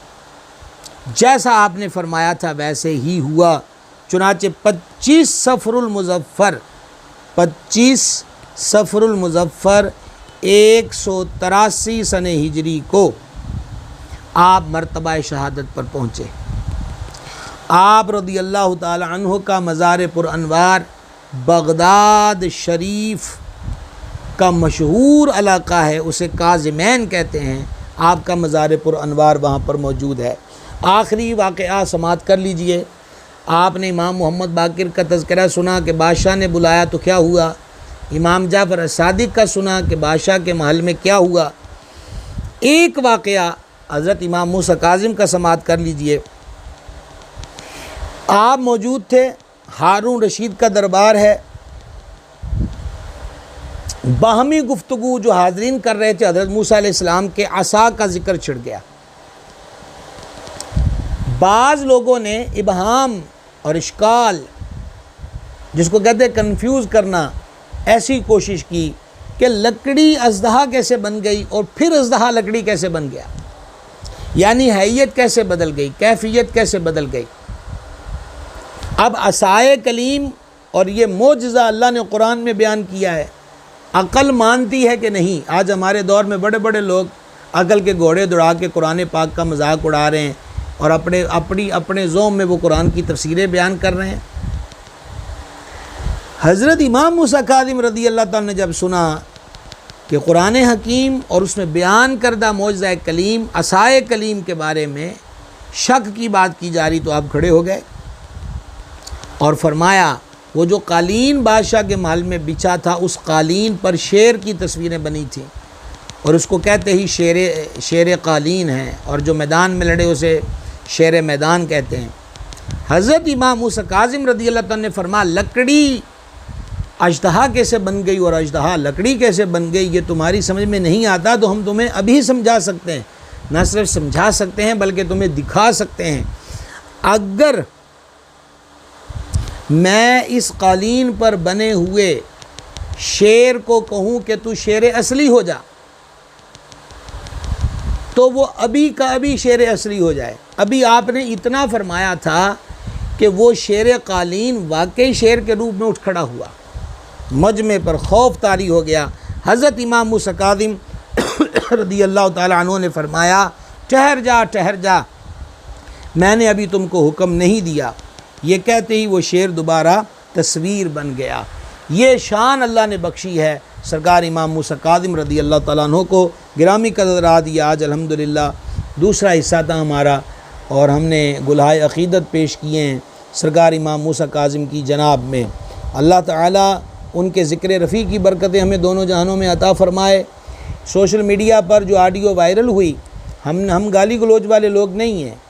जैसा आपने फरमाया था वैसे ही हुआ। चुनाचे 25 सफ़रुल मुज़फ़्फ़र 183 सन हिजरी को आप मर्तबा शहादत पर पहुँचे। आप रज़ी अल्लाह ताला अन्हु का मज़ार पुरअनवार बगदाद शरीफ का मशहूर इलाका है, उसे काज़िमैन कहते हैं। आपका मज़ार पुरअनवार वहाँ पर मौजूद है। आखिरी वाक़या समात कर लीजिए। आपने इमाम मोहम्मद बाकिर का तज़किरा सुना कि बादशाह ने बुलाया तो क्या हुआ, इमाम जाफ़र सादिक का सुना कि बादशाह के महल में क्या हुआ। एक वाक़या हज़रत इमाम मूसा काज़िम का समात कर लीजिए। आप मौजूद थे, हारून रशीद का दरबार है, बाहमी गुफ्तगू जो हाज़रीन कर रहे थे, हज़रत मूसा अलैहिस्सलाम के असा का ज़िक्र छिड़ गया। बाज़ लोगों ने इबहाम और इश्काल, जिसको कहते हैं कन्फ्यूज़ करना, ऐसी कोशिश की कि लकड़ी अज़दहा कैसे बन गई और फिर अज़दहा लकड़ी कैसे बन गया, यानी हैयत कैसे बदल गई, कैफियत कैसे बदल गई। अब असाए कलीम और ये मोजज़ा अल्लाह ने कुरान में बयान किया है, अक़ल मानती है कि नहीं। आज हमारे दौर में बड़े बड़े लोग अक़ल के घोड़े दौड़ा के कुरान पाक का मजाक उड़ा रहे हैं और अपने ज़ोम में वो कुरान की तफसीरें बयान कर रहे हैं। हज़रत इमाम मूसा काज़िम रज़ी अल्लाह ताला ने जब सुना कि कुरान हकीम और उसमें बयान करदा मोजज़ा कलीम असाए कलीम के बारे में शक की बात की जा रही, तो आप खड़े हो गए और फरमाया वो जो कालीन बादशाह के महल में बिछा था, उस कालीन पर शेर की तस्वीरें बनी थी और उसको कहते ही शेर कालीन है, और जो मैदान में लड़े उसे शेर मैदान कहते हैं। हज़रत इमाम मूसा काज़िम रज़ी अल्लाह ताला ने फरमाया लकड़ी अजदहा कैसे बन गई और अजदहा लकड़ी कैसे बन गई, ये तुम्हारी समझ में नहीं आता तो हम तुम्हें अभी समझा सकते हैं। न सिर्फ समझा सकते हैं बल्कि तुम्हें दिखा सकते हैं। अगर मैं इस कालीन पर बने हुए शेर को कहूँ कि तू शेर असली हो जा, तो वो अभी का अभी शेर असली हो जाए। अभी आपने इतना फरमाया था कि वो शेर कालीन वाकई शेर के रूप में उठ खड़ा हुआ, मजमे पर खौफ तारी हो गया। हज़रत इमाम मूसा काज़िम रज़ी अल्लाह ताला अन्हु ने फरमाया ठहर जा, मैंने अभी तुमको हुक्म नहीं दिया। ये कहते ही वो शेर दोबारा तस्वीर बन गया। ये शान अल्लाह ने बख्शी है सरकार इमाम मूसा काज़िम रज़ी अल्लाह ताला अन्हु को। गिरामी कदर आदि आज अल्हम्दुलिल्लाह दूसरा हिस्सा था हमारा, और हमने गुलहाए अक़ीदत पेश किए हैं सरकार इमाम मूसा काज़िम की जनाब में। अल्लाह ताला उनके ज़िक्र रफ़ी की बरकतें हमें दोनों जहानों में अता फ़रमाए। सोशल मीडिया पर जो ऑडियो वायरल हुई, हम गाली गलोच वाले लोग नहीं हैं।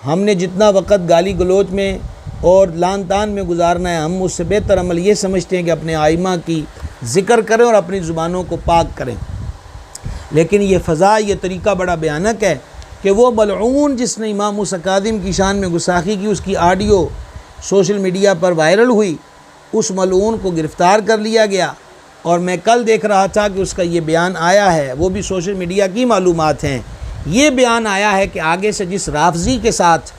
हमने जितना वक़्त गाली गलोच में और लान तान में गुजारना है, हम उससे बेहतर अमल ये समझते हैं कि अपने आइमा की ज़िक्र करें और अपनी ज़ुबानों को पाक करें। लेकिन ये फ़ज़ा, ये तरीक़ा बड़ा भयानक है कि वो मलऊन जिसने इमाम मूसा काज़िम की शान में गुस्ताखी की, उसकी ऑडियो सोशल मीडिया पर वायरल हुई, उस मलऊन को गिरफ़्तार कर लिया गया। और मैं कल देख रहा था कि उसका ये बयान आया है, वो भी सोशल मीडिया की मालूमात हैं। ये बयान आया है कि आगे से जिस राफ़ज़ी के साथ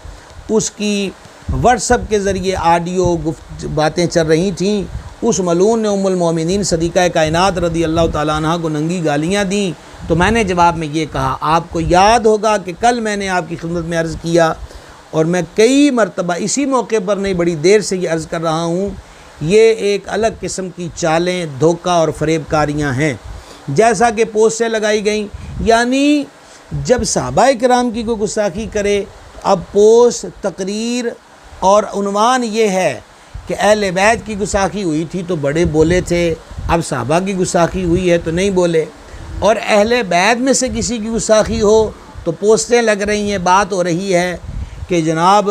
उसकी व्हाट्सएप के ज़रिए ऑडियो बातें चल रही थीं, उस मलून ने उम्मुल मोमिनीन सदीक़ा कायनात रज़ी अल्लाह ताला अन्हा को नंगी गालियाँ दी। तो मैंने जवाब में ये कहा, आपको याद होगा कि कल मैंने आपकी खिदमत में अर्ज़ किया, और मैं कई मरतबा इसी मौके पर नहीं बड़ी देर से ये अर्ज़ कर रहा हूँ, ये एक अलग किस्म की चालें, धोखा और फ़रेबकारियाँ हैं। जैसा कि पोस्टें लगाई गई, यानी जब सहाबाए किराम की कोई गुस्ताखी करे, अब पोस्ट, तकरीर और उन्वान ये है कि अहले बैत की गुस्ताखी हुई थी तो बड़े बोले थे, अब सहाबा की गुस्ताखी हुई है तो नहीं बोले। और अहले बैत में से किसी की गुस्ताखी हो तो पोस्टें लग रही हैं, बात हो रही है कि जनाब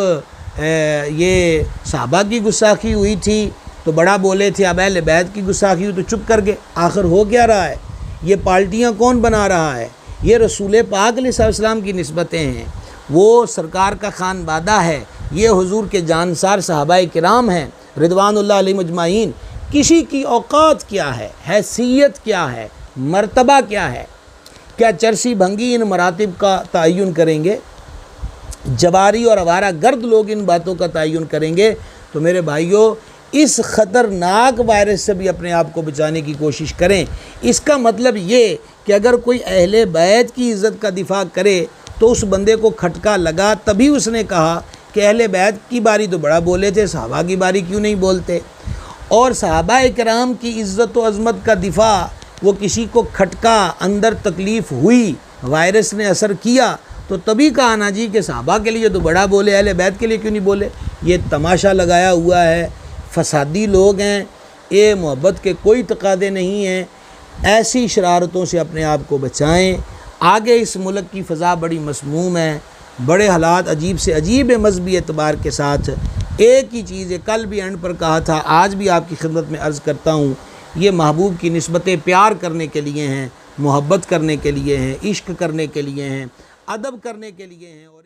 ये सहाबा की गुस्ताखी हुई थी तो बड़ा बोले थे, अब अहले बैत की गुस्ताखी हुई तो चुप कर गए। आखिर हो क्या रहा है? ये पार्टियाँ कौन बना रहा है? ये रसूल पाक अलैहिस्सलाम की निस्बतें हैं, वो सरकार का खानबादा है, ये हुजूर के जानसार सहाबाए किराम हैं। रिदवानुल्लाह अलैहिम अजमाइन, किसी की औकात क्या है, हैसियत क्या है, मर्तबा क्या है, क्या चरसी भंगी इन मरातिब का तयन करेंगे, जवारी और आवारा गर्द लोग इन बातों का तयन करेंगे। तो मेरे भाइयों, इस ख़तरनाक वायरस से भी अपने आप को बचाने की कोशिश करें। इसका मतलब ये कि अगर कोई अहले बैत की इज़्ज़त का दिफा करे तो उस बंदे को खटका लगा, तभी उसने कहा कि अहले बैत की बारी तो बड़ा बोले थे, सहाबा की बारी क्यों नहीं बोलते। और सहाबा इकराम की इज़्ज़त व अज़मत का दिफा, वो किसी को खटका, अंदर तकलीफ़ हुई, वायरस ने असर किया, तो तभी कहा ना जी कि सहाबा के लिए तो बड़ा बोले, अहले बैत के लिए क्यों नहीं बोले। ये तमाशा लगाया हुआ है, फसादी लोग हैं, ये मोहब्बत के कोई तकादे नहीं हैं। ऐसी शरारतों से अपने आप को बचाएं। आगे इस मुल्क की फ़ज़ा बड़ी मसमूम है, बड़े हालात अजीब से अजीब है मजहबी एतबार के साथ। एक ही चीज़ है, कल भी एंड पर कहा था, आज भी आपकी खिदमत में अर्ज़ करता हूँ, ये महबूब की निस्बतें प्यार करने के लिए हैं, मोहब्बत करने के लिए हैं, इश्क करने के लिए हैं, अदब करने के लिए हैं। और